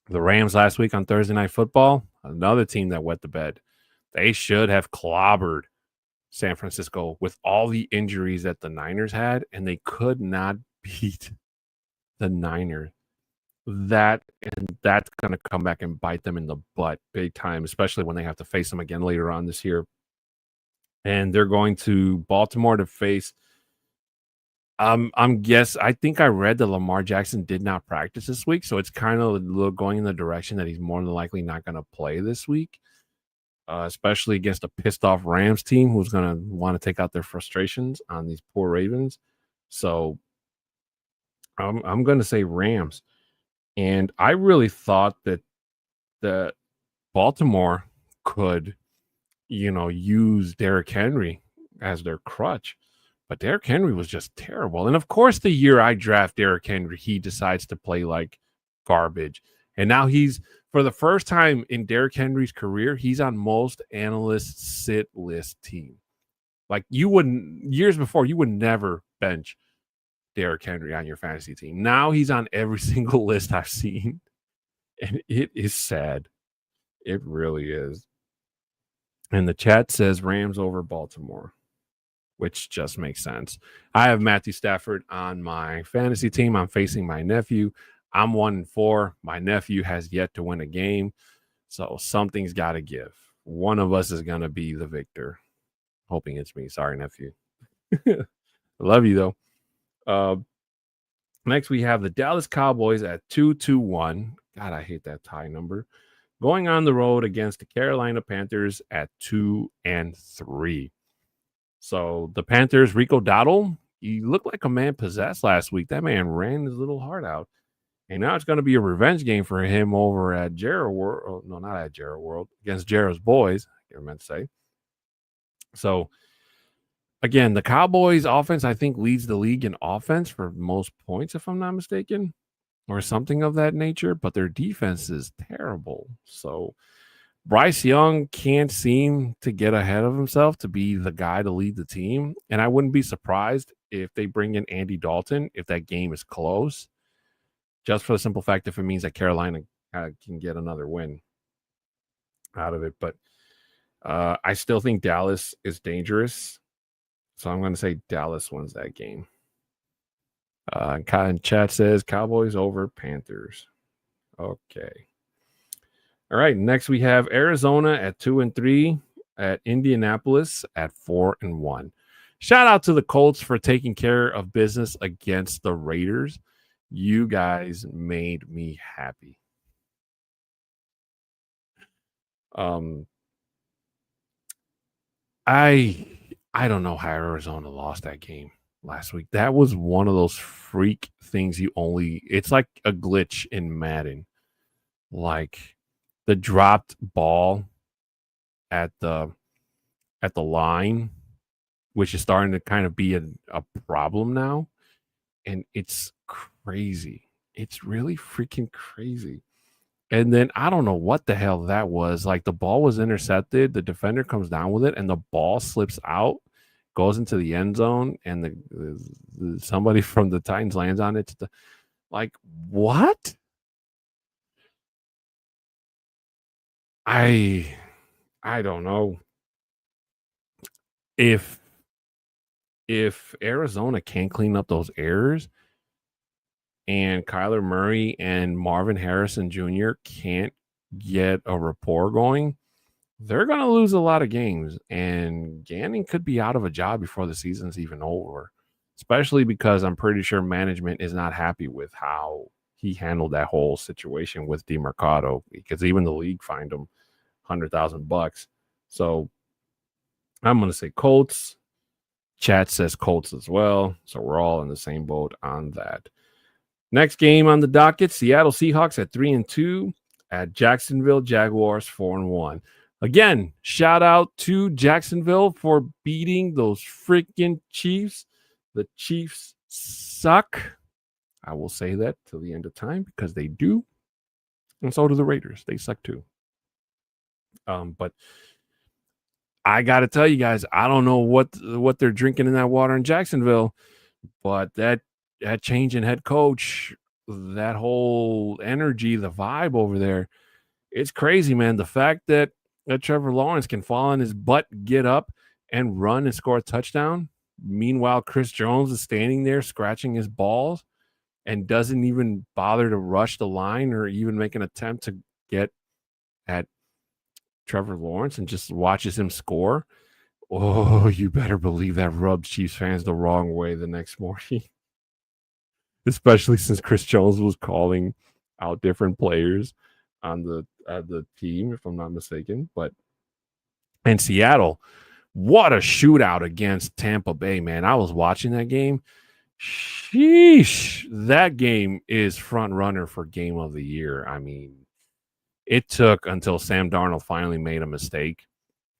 The Rams last week on Thursday Night Football, another team that wet the bed. They should have clobbered San Francisco with all the injuries that the Niners had, and they could not beat the Niners. That's going to come back and bite them in the butt big time, especially when they have to face them again later on this year. And they're going to Baltimore to face I think I read that Lamar Jackson did not practice this week, so it's kind of going in the direction that he's more than likely not going to play this week, especially against a pissed off Rams team who's going to want to take out their frustrations on these poor Ravens. So I'm going to say Rams, and I really thought that Baltimore could, use Derrick Henry as their crutch. But Derrick Henry was just terrible. And, of course, the year I draft Derrick Henry, he decides to play like garbage. And now for the first time in Derrick Henry's career, he's on most analysts' sit list team. Like years before, you would never bench Derrick Henry on your fantasy team. Now he's on every single list I've seen. And it is sad. It really is. And the chat says Rams over Baltimore, which just makes sense. I have Matthew Stafford on my fantasy team. I'm facing my nephew. I'm 1-4. My nephew has yet to win a game. So something's got to give. One of us is going to be the victor. Hoping it's me. Sorry, nephew. I love you, though. Next, we have the Dallas Cowboys at 2-1. God, I hate that tie number. Going on the road against the Carolina Panthers at 2-3. So the Panthers, Rico Dowdle he looked like a man possessed last week. That man ran his little heart out. And now it's going to be a revenge game for him over at Jarrah World. Oh, no, not at Jarrah World. Against Jarrah's boys, I meant to say. So, again, the Cowboys offense, I think, leads the league in offense for most points, if I'm not mistaken, or something of that nature. But their defense is terrible. So, Bryce Young can't seem to get ahead of himself to be the guy to lead the team. And I wouldn't be surprised if they bring in Andy Dalton if that game is close. Just for the simple fact if it means that Carolina can get another win out of it. But I still think Dallas is dangerous. So I'm going to say Dallas wins that game. And chat says Cowboys over Panthers. Okay. All right. Next we have Arizona at 2-3, at Indianapolis at 4-1. Shout out to the Colts for taking care of business against the Raiders. You guys made me happy. I don't know how Arizona lost that game last week. That was one of those freak things it's like a glitch in Madden. Like the dropped ball at the line, which is starting to kind of be a problem now. And it's crazy. It's really freaking crazy. And then I don't know what the hell that was. Like the ball was intercepted. The defender comes down with it and the ball slips out, goes into the end zone, and somebody from the Titans lands on it. Like, what? I don't know. If Arizona can't clean up those errors and Kyler Murray and Marvin Harrison Jr. can't get a rapport going, they're going to lose a lot of games. And Gannon could be out of a job before the season's even over, especially because I'm pretty sure management is not happy with how he handled that whole situation with DeMarcado, because even the league fined him $100,000. So I'm going to say Colts. Chat says Colts as well. So we're all in the same boat on that. Next game on the docket, Seattle Seahawks at 3-2 at Jacksonville Jaguars 4-1. Again, shout out to Jacksonville for beating those freaking Chiefs. The Chiefs suck. I will say that till the end of time because they do. And so do the Raiders. They suck too. But I got to tell you guys, I don't know what they're drinking in that water in Jacksonville, but that change in head coach, that whole energy, the vibe over there, it's crazy, man. The fact that Trevor Lawrence can fall on his butt, get up, and run and score a touchdown. Meanwhile, Chris Jones is standing there scratching his balls and doesn't even bother to rush the line or even make an attempt to get at Trevor Lawrence and just watches him score. Oh, you better believe that rubs Chiefs fans the wrong way the next morning. Especially since Chris Jones was calling out different players on the team, if I'm not mistaken. But in Seattle, what a shootout against Tampa Bay, man. I was watching that game. Sheesh. That game is front runner for game of the year. I mean, it took until Sam Darnold finally made a mistake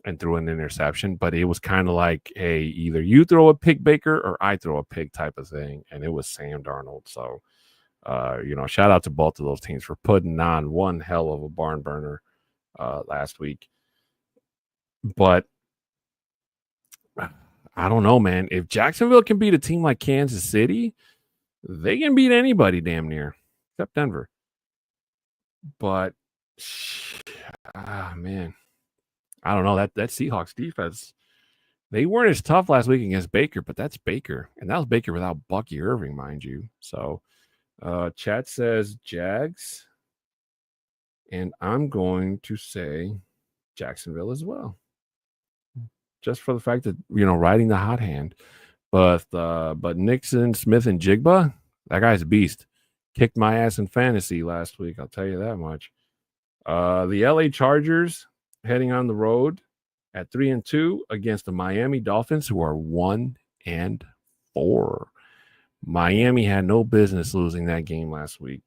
and threw an interception, but it was kind of like, hey, either you throw a pick, Baker, or I throw a pick type of thing, and it was Sam Darnold. So, shout out to both of those teams for putting on one hell of a barn burner last week. But I don't know, man. If Jacksonville can beat a team like Kansas City, they can beat anybody damn near, except Denver. But, man. I don't know, that Seahawks defense, they weren't as tough last week against Baker, but that's Baker. And that was Baker without Bucky Irving, mind you. So chat says Jags. And I'm going to say Jacksonville as well. Just for the fact that, riding the hot hand. But Nixon, Smith, and Jigba, that guy's a beast. Kicked my ass in fantasy last week, I'll tell you that much. The LA Chargers heading on the road at 3-2 against the Miami Dolphins, who are 1-4. 4. Miami had no business losing that game last week.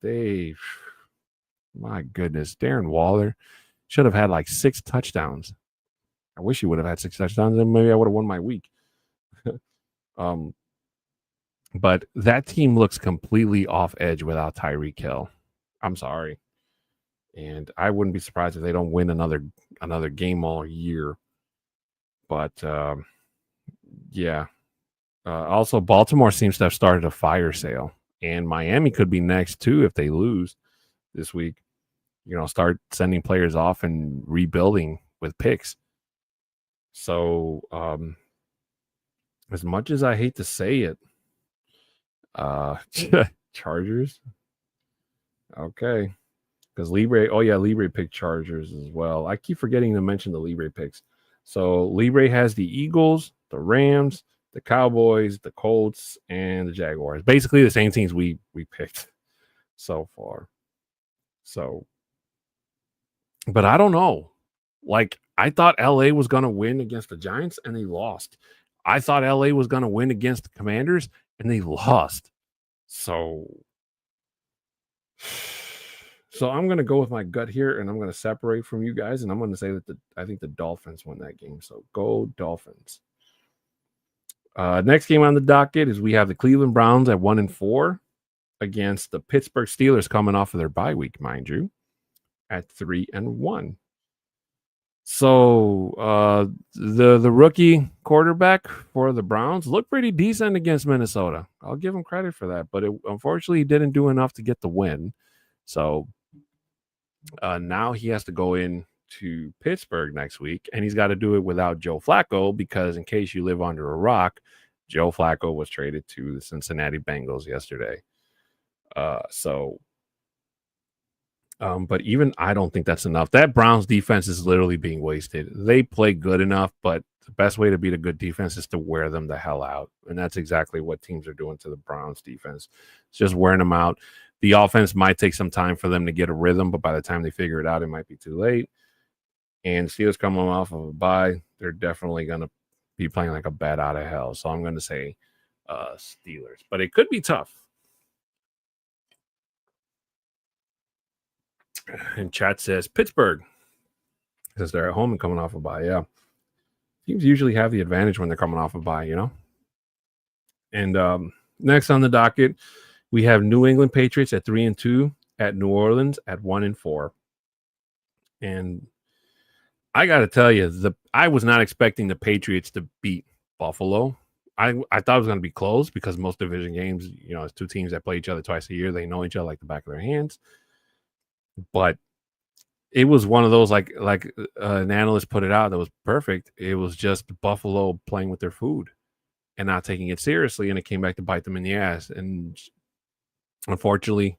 My goodness, Darren Waller should have had like 6 touchdowns. I wish he would have had 6 touchdowns, and maybe I would have won my week. But that team looks completely off edge without Tyreek Hill. I'm sorry. And I wouldn't be surprised if they don't win another game all year. But yeah. Also, Baltimore seems to have started a fire sale, and Miami could be next too if they lose this week. Start sending players off and rebuilding with picks. So, as much as I hate to say it, Chargers. Okay. Because Libre picked Chargers as well. I keep forgetting to mention the Libre picks. So Libre has the Eagles, the Rams, the Cowboys, the Colts, and the Jaguars. Basically the same teams we picked so far. So, but I don't know. Like, I thought LA was going to win against the Giants, and they lost. I thought LA was going to win against the Commanders, and they lost. So I'm going to go with my gut here, and I'm going to separate from you guys, and I'm going to say that I think the Dolphins won that game. So go Dolphins. Next game on the docket is we have the Cleveland Browns at 1-4 against the Pittsburgh Steelers coming off of their bye week, mind you, at 3-1. So the rookie quarterback for the Browns looked pretty decent against Minnesota. I'll give him credit for that, but unfortunately he didn't do enough to get the win. So now he has to go in to Pittsburgh next week, and he's got to do it without Joe Flacco because, in case you live under a rock, Joe Flacco was traded to the Cincinnati Bengals yesterday. But even I don't think that's enough. That Browns defense is literally being wasted. They play good enough, but the best way to beat a good defense is to wear them the hell out. And that's exactly what teams are doing to the Browns defense. It's just wearing them out. The offense might take some time for them to get a rhythm, but by the time they figure it out, it might be too late. And Steelers coming off of a bye, they're definitely going to be playing like a bat out of hell. So I'm going to say Steelers. But it could be tough. And chat says Pittsburgh, because they're at home and coming off a bye. Yeah. Teams usually have the advantage when they're coming off a bye, And next on the docket, we have New England Patriots at 3-2 at New Orleans at 1-4. And I got to tell you, I was not expecting the Patriots to beat Buffalo. I thought it was going to be close because most division games, it's two teams that play each other twice a year. They know each other like the back of their hands. But it was one of those like an analyst put it out that was perfect. It was just Buffalo playing with their food and not taking it seriously, and it came back to bite them in the ass. And unfortunately,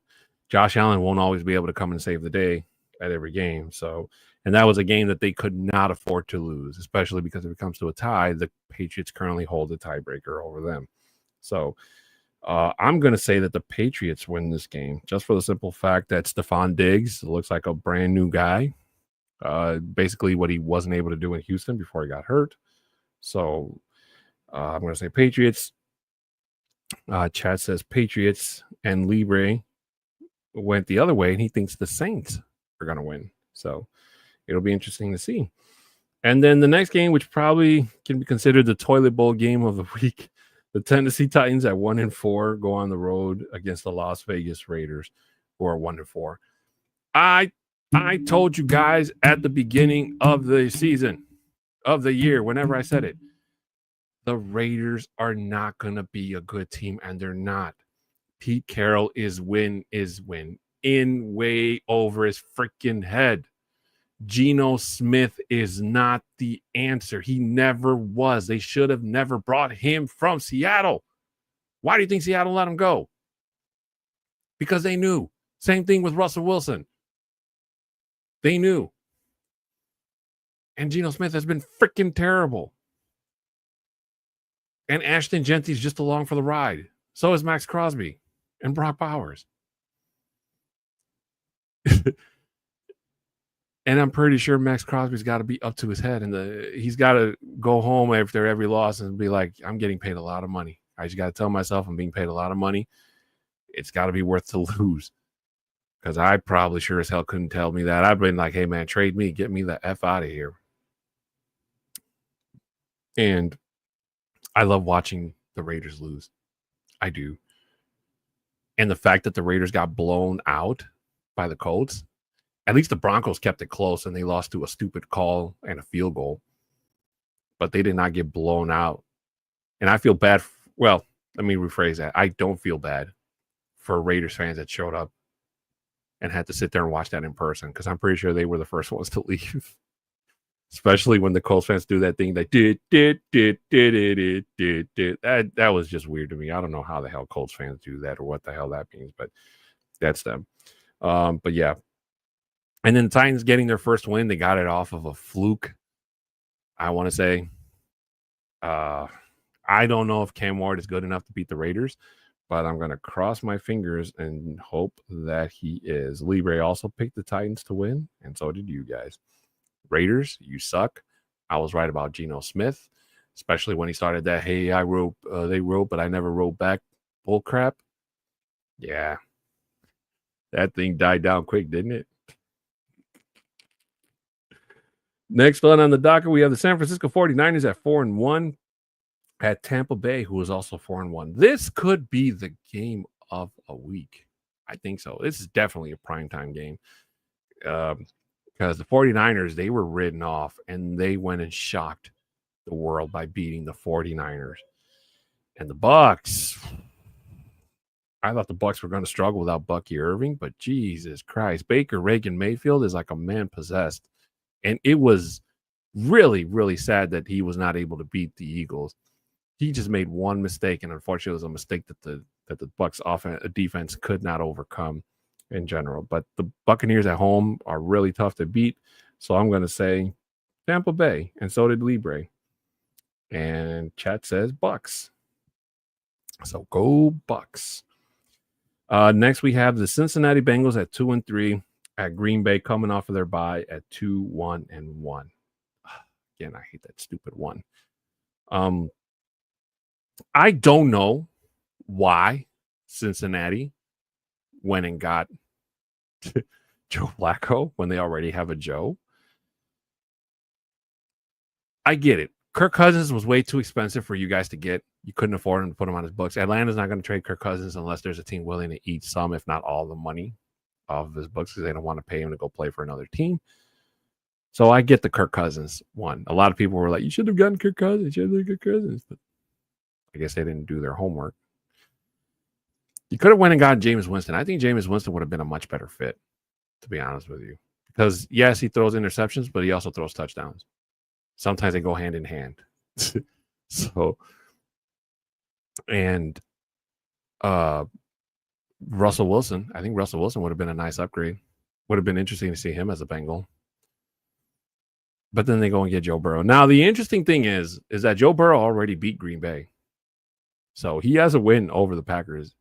Josh Allen won't always be able to come and save the day at every game. So, and that was a game that they could not afford to lose, especially because if it comes to a tie, the Patriots currently hold the tiebreaker over them. So I'm going to say that the Patriots win this game just for the simple fact that Stephon Diggs looks like a brand new guy. Basically what he wasn't able to do in Houston before he got hurt. So I'm going to say Patriots. Chad says Patriots, and Libre went the other way, and he thinks the Saints are going to win. So it'll be interesting to see. And then the next game, which probably can be considered the toilet bowl game of the week, the Tennessee Titans at 1-4 go on the road against the Las Vegas Raiders, who are 1-4. I told you guys at the beginning of the season, of the year, whenever I said it, the Raiders are not going to be a good team, and they're not. Pete Carroll is in way over his freaking head. Geno Smith is not the answer. He never was. They should have never brought him from Seattle. Why do you think Seattle let him go? Because they knew. Same thing with Russell Wilson. They knew. And Geno Smith has been freaking terrible. And Ashton Genty's just along for the ride. So is Max Crosby and Brock Bowers. And I'm pretty sure Max Crosby's got to be up to his head, and he's got to go home after every loss and be like, I'm getting paid a lot of money. I just got to tell myself I'm being paid a lot of money. It's got to be worth to lose. Because I probably sure as hell couldn't tell me that. I've been like, hey, man, trade me. Get me the F out of here. And I love watching the Raiders lose. I do. And the fact that the Raiders got blown out by the Colts, at least the Broncos kept it close and they lost to a stupid call and a field goal. But they did not get blown out. And I feel bad. Well, let me rephrase that. I don't feel bad for Raiders fans that showed up and had to sit there and watch that in person, because I'm pretty sure they were the first ones to leave. Especially when the Colts fans do that thing that did. That was just weird to me. I don't know how the hell Colts fans do that or what the hell that means, but that's them. But yeah. And then the Titans getting their first win, they got it off of a fluke, I want to say. I don't know if Cam Ward is good enough to beat the Raiders, but I'm going to cross my fingers and hope that he is. Libre also picked the Titans to win, and so did you guys. Raiders, you suck. I was right about Geno Smith, especially when he started that, hey, they wrote, but I never wrote back bull crap. Yeah. That thing died down quick, didn't it? Next one on the docket, we have the San Francisco 49ers at 4-1. At Tampa Bay, who is also 4-1. This could be the game of a week. I think so. This is definitely a primetime game. Because the 49ers, they were written off, and they went and shocked the world by beating the 49ers. And the Bucs, I thought the Bucs were going to struggle without Bucky Irving, but Jesus Christ, Baker Reagan Mayfield is like a man possessed. And it was really, really sad that he was not able to beat the Eagles. He just made one mistake, and unfortunately, it was a mistake that the Bucs defense could not overcome in general. But the Buccaneers at home are really tough to beat, so I'm going to say Tampa Bay, and so did Libre. And chat says Bucs. So go Bucs. Next, we have the Cincinnati Bengals at 2-3 at Green Bay, coming off of their bye at 2-1-1. Again, I hate that stupid one. I don't know why Cincinnati went and got Joe Flacco when they already have a Joe. I get it. Kirk Cousins was way too expensive for you guys to get. You couldn't afford him to put him on his books. Atlanta's not going to trade Kirk Cousins unless there's a team willing to eat some, if not all, the money off of his books, because they don't want to pay him to go play for another team. So I get the Kirk Cousins one. A lot of people were like, you should have gotten Kirk Cousins. You should have gotten Kirk Cousins. But I guess they didn't do their homework. You could have went and got Jameis Winston. I think Jameis Winston would have been a much better fit, to be honest with you. Because, yes, he throws interceptions, but he also throws touchdowns. Sometimes they go hand in hand. So, and Russell Wilson, I think Russell Wilson would have been a nice upgrade. Would have been interesting to see him as a Bengal. But then they go and get Joe Burrow. Now, the interesting thing is that Joe Burrow already beat Green Bay. So he has a win over the Packers.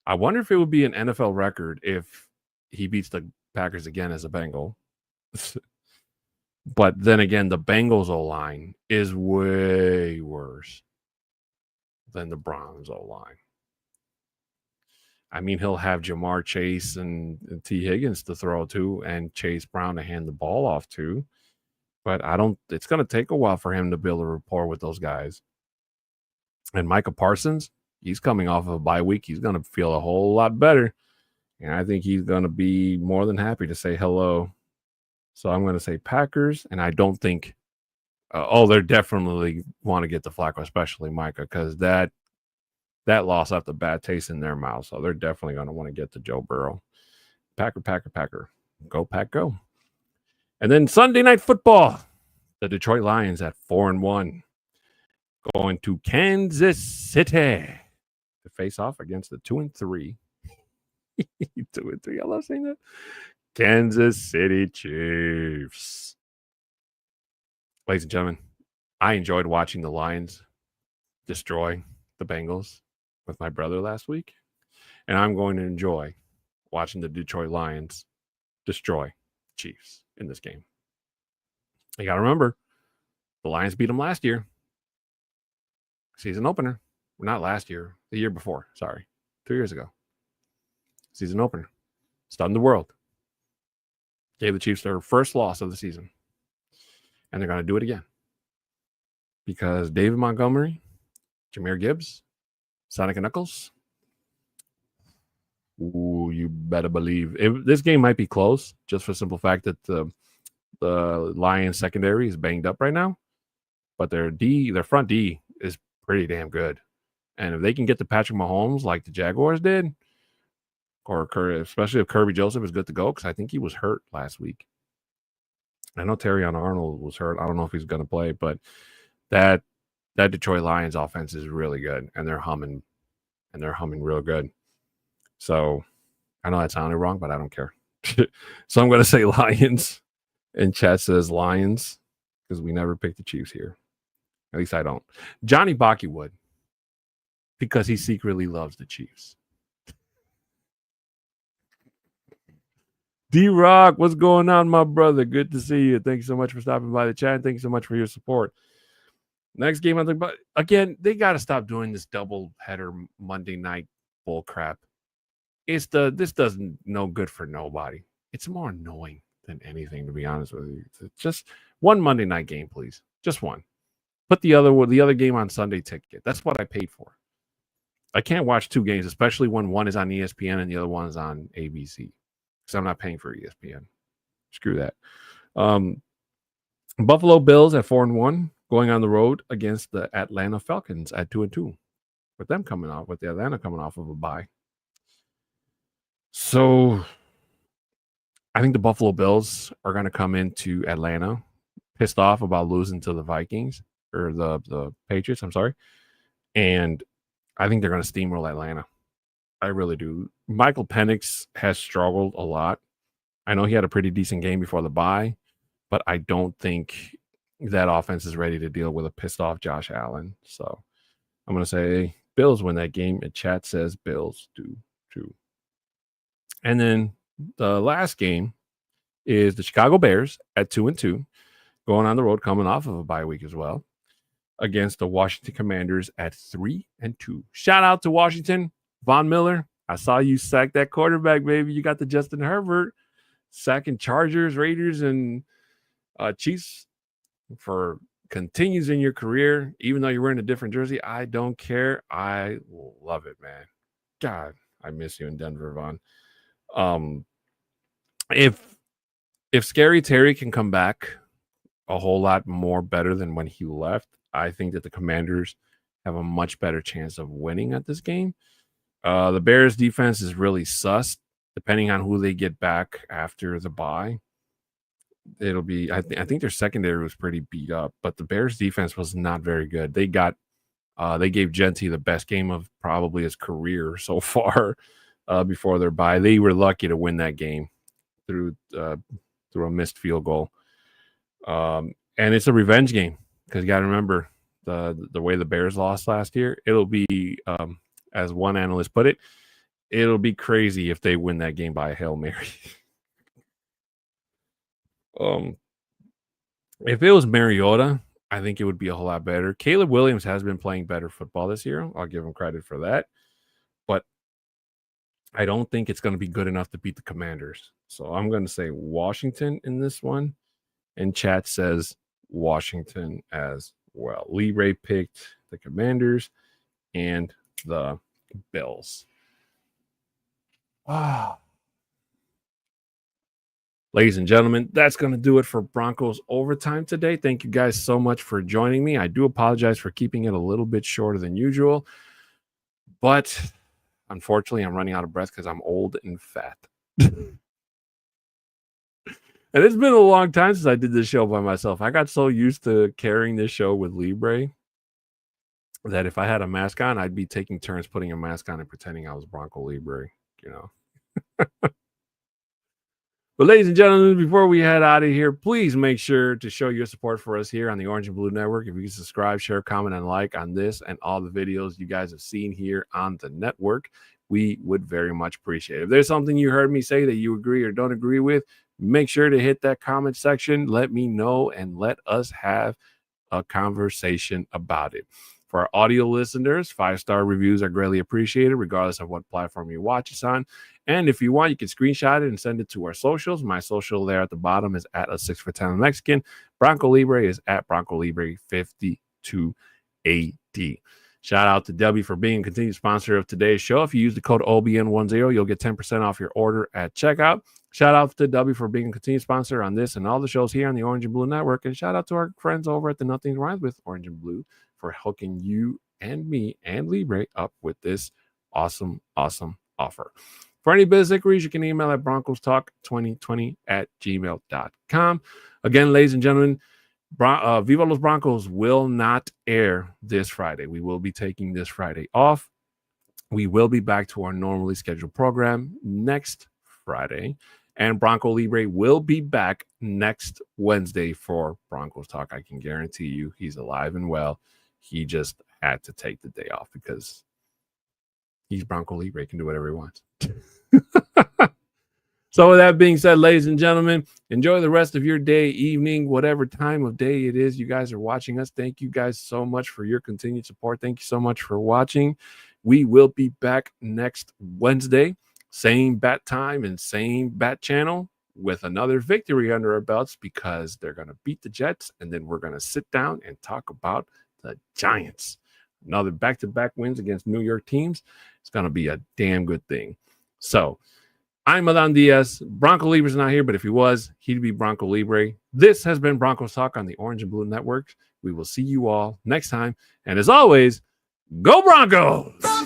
I wonder if it would be an NFL record if he beats the Packers again as a Bengal. But then again, the Bengals O-line is way worse than the Browns O-line. I mean, he'll have Jamar Chase and T. Higgins to throw to and Chase Brown to hand the ball off to. But it's going to take a while for him to build a rapport with those guys. And Micah Parsons, he's coming off of a bye week. He's going to feel a whole lot better. And I think he's going to be more than happy to say hello. So I'm going to say Packers. And I don't think, they definitely want to get the Flacco, especially Micah, because that loss left a bad taste in their mouth. So they're definitely going to want to get to Joe Burrow. Packer. Go, Pack, go. And then Sunday Night Football, the Detroit Lions at 4-1. Going to Kansas City to face off against the 2-3. 2-3. I love saying that. Kansas City Chiefs. Ladies and gentlemen, I enjoyed watching the Lions destroy the Bengals with my brother last week. And I'm going to enjoy watching the Detroit Lions destroy Chiefs in this game. You got to remember, the Lions beat them last year. Season opener. Not last year, the year before. Sorry, 2 years ago. Season opener. Stunned the world. Gave the Chiefs their first loss of the season. And they're going to do it again. Because David Montgomery, Jahmyr Gibbs, Sonic and Knuckles. Ooh, you better believe. This game might be close, just for the simple fact that the Lions secondary is banged up right now. But their front D is pretty damn good. And if they can get to Patrick Mahomes like the Jaguars did, or especially if Kirby Joseph is good to go, because I think he was hurt last week. I know Terrion Arnold was hurt. I don't know if he's going to play, but that Detroit Lions offense is really good, and they're humming real good. So I know that sounded wrong, but I don't care. So I'm going to say Lions, and chat says Lions because we never pick the Chiefs here. At least I don't. Johnny Baki would, because he secretly loves the Chiefs. D-Rock, what's going on, my brother? Good to see you. Thank you so much for stopping by the chat. Thank you so much for your support. Next game, I think about again, they got to stop doing this double header Monday night bull crap. This doesn't no good for nobody. It's more annoying than anything, to be honest with you. It's just one Monday night game, please. Just one. Put the other game on Sunday ticket. That's what I paid for. I can't watch two games, especially when one is on ESPN and the other one is on ABC. Because I'm not paying for ESPN. Screw that. Buffalo Bills at 4-1, going on the road against the Atlanta Falcons at 2-2. With the Atlanta coming off of a bye. So I think the Buffalo Bills are going to come into Atlanta pissed off about losing to the Vikings or the Patriots. I'm sorry. And I think they're going to steamroll Atlanta. I really do. Michael Penix has struggled a lot. I know he had a pretty decent game before the bye, but I don't think that offense is ready to deal with a pissed off Josh Allen. So I'm going to say Bills win that game. And chat says Bills do too. And then the last game is the Chicago Bears at 2-2, going on the road, coming off of a bye week as well, against the Washington Commanders at 3-2. Shout out to Washington. Von Miller, I saw you sack that quarterback, baby. You got the Justin Herbert sacking Chargers, Raiders, and Chiefs for continues in your career, even though you're wearing a different jersey. I don't care. I love it, man. God, I miss you in Denver, Von. If Scary Terry can come back a whole lot more better than when he left, I think that the Commanders have a much better chance of winning at this game. The Bears defense is really sus. Depending on who they get back after the bye, it'll be. I think their secondary was pretty beat up, but the Bears defense was not very good. They gave Gentry the best game of probably his career so far before their bye. They were lucky to win that game through a missed field goal, and it's a revenge game because you got to remember the way the Bears lost last year. It'll be. As one analyst put it, it'll be crazy if they win that game by a Hail Mary. If it was Mariota, I think it would be a whole lot better. Caleb Williams has been playing better football this year. I'll give him credit for that. But I don't think it's going to be good enough to beat the Commanders. So I'm going to say Washington in this one. And chat says Washington as well. Libre picked the Commanders and the Bills. Ladies and gentlemen, that's going to do it for Broncos Overtime today. Thank you guys so much for joining me. I do apologize for keeping it a little bit shorter than usual, but unfortunately, I'm running out of breath because I'm old and fat. And it's been a long time since I did this show by myself. I got so used to carrying this show with Libre that if I had a mask on, I'd be taking turns putting a mask on and pretending I was Bronco Libre, you know. But ladies and gentlemen, before we head out of here, please make sure to show your support for us here on the Orange and Blue Network. If you can subscribe, share, comment, and like on this and all the videos you guys have seen here on the network, we would very much appreciate it. If there's something you heard me say that you agree or don't agree with, make sure to hit that comment section. Let me know and let us have a conversation about it. For our audio listeners, 5-star reviews are greatly appreciated, regardless of what platform you watch us on. And if you want, you can screenshot it and send it to our socials. My social there at the bottom is at a 6'10" Mexican. Bronco Libre is at Bronco Libre 52 AD. Shout out to W for being a continued sponsor of today's show. If you use the code OBN10, you'll get 10% off your order at checkout. Shout out to W for being a continued sponsor on this and all the shows here on the Orange and Blue Network. And shout out to our friends over at the Nothing Rhymes with Orange and Blue for hooking you and me and Libre up with this awesome offer. For any business inquiries, you can email at broncostalk2020@gmail.com. Again, ladies and gentlemen, Viva Los Broncos will not air this Friday. We will be taking this Friday off. We will be back to our normally scheduled program next Friday. And Bronco Libre will be back next Wednesday for Broncos Talk. I can guarantee you he's alive and well. He just had to take the day off because he's Bronco Libre. He can do whatever he wants. So with that being said, ladies and gentlemen, enjoy the rest of your day, evening, whatever time of day it is you guys are watching us. Thank you guys so much for your continued support. Thank you so much for watching. We will be back next Wednesday, same bat time and same bat channel, with another victory under our belts, because they're going to beat the Jets, and then we're going to sit down and talk about the Giants. Another back-to-back wins against New York teams. It's going to be a damn good thing. So I'm Adan Diaz. Bronco Libre's not here, but if he was, he'd be Bronco Libre. This has been Broncos Talk on the Orange and Blue Network. We will see you all next time. And as always, go Broncos!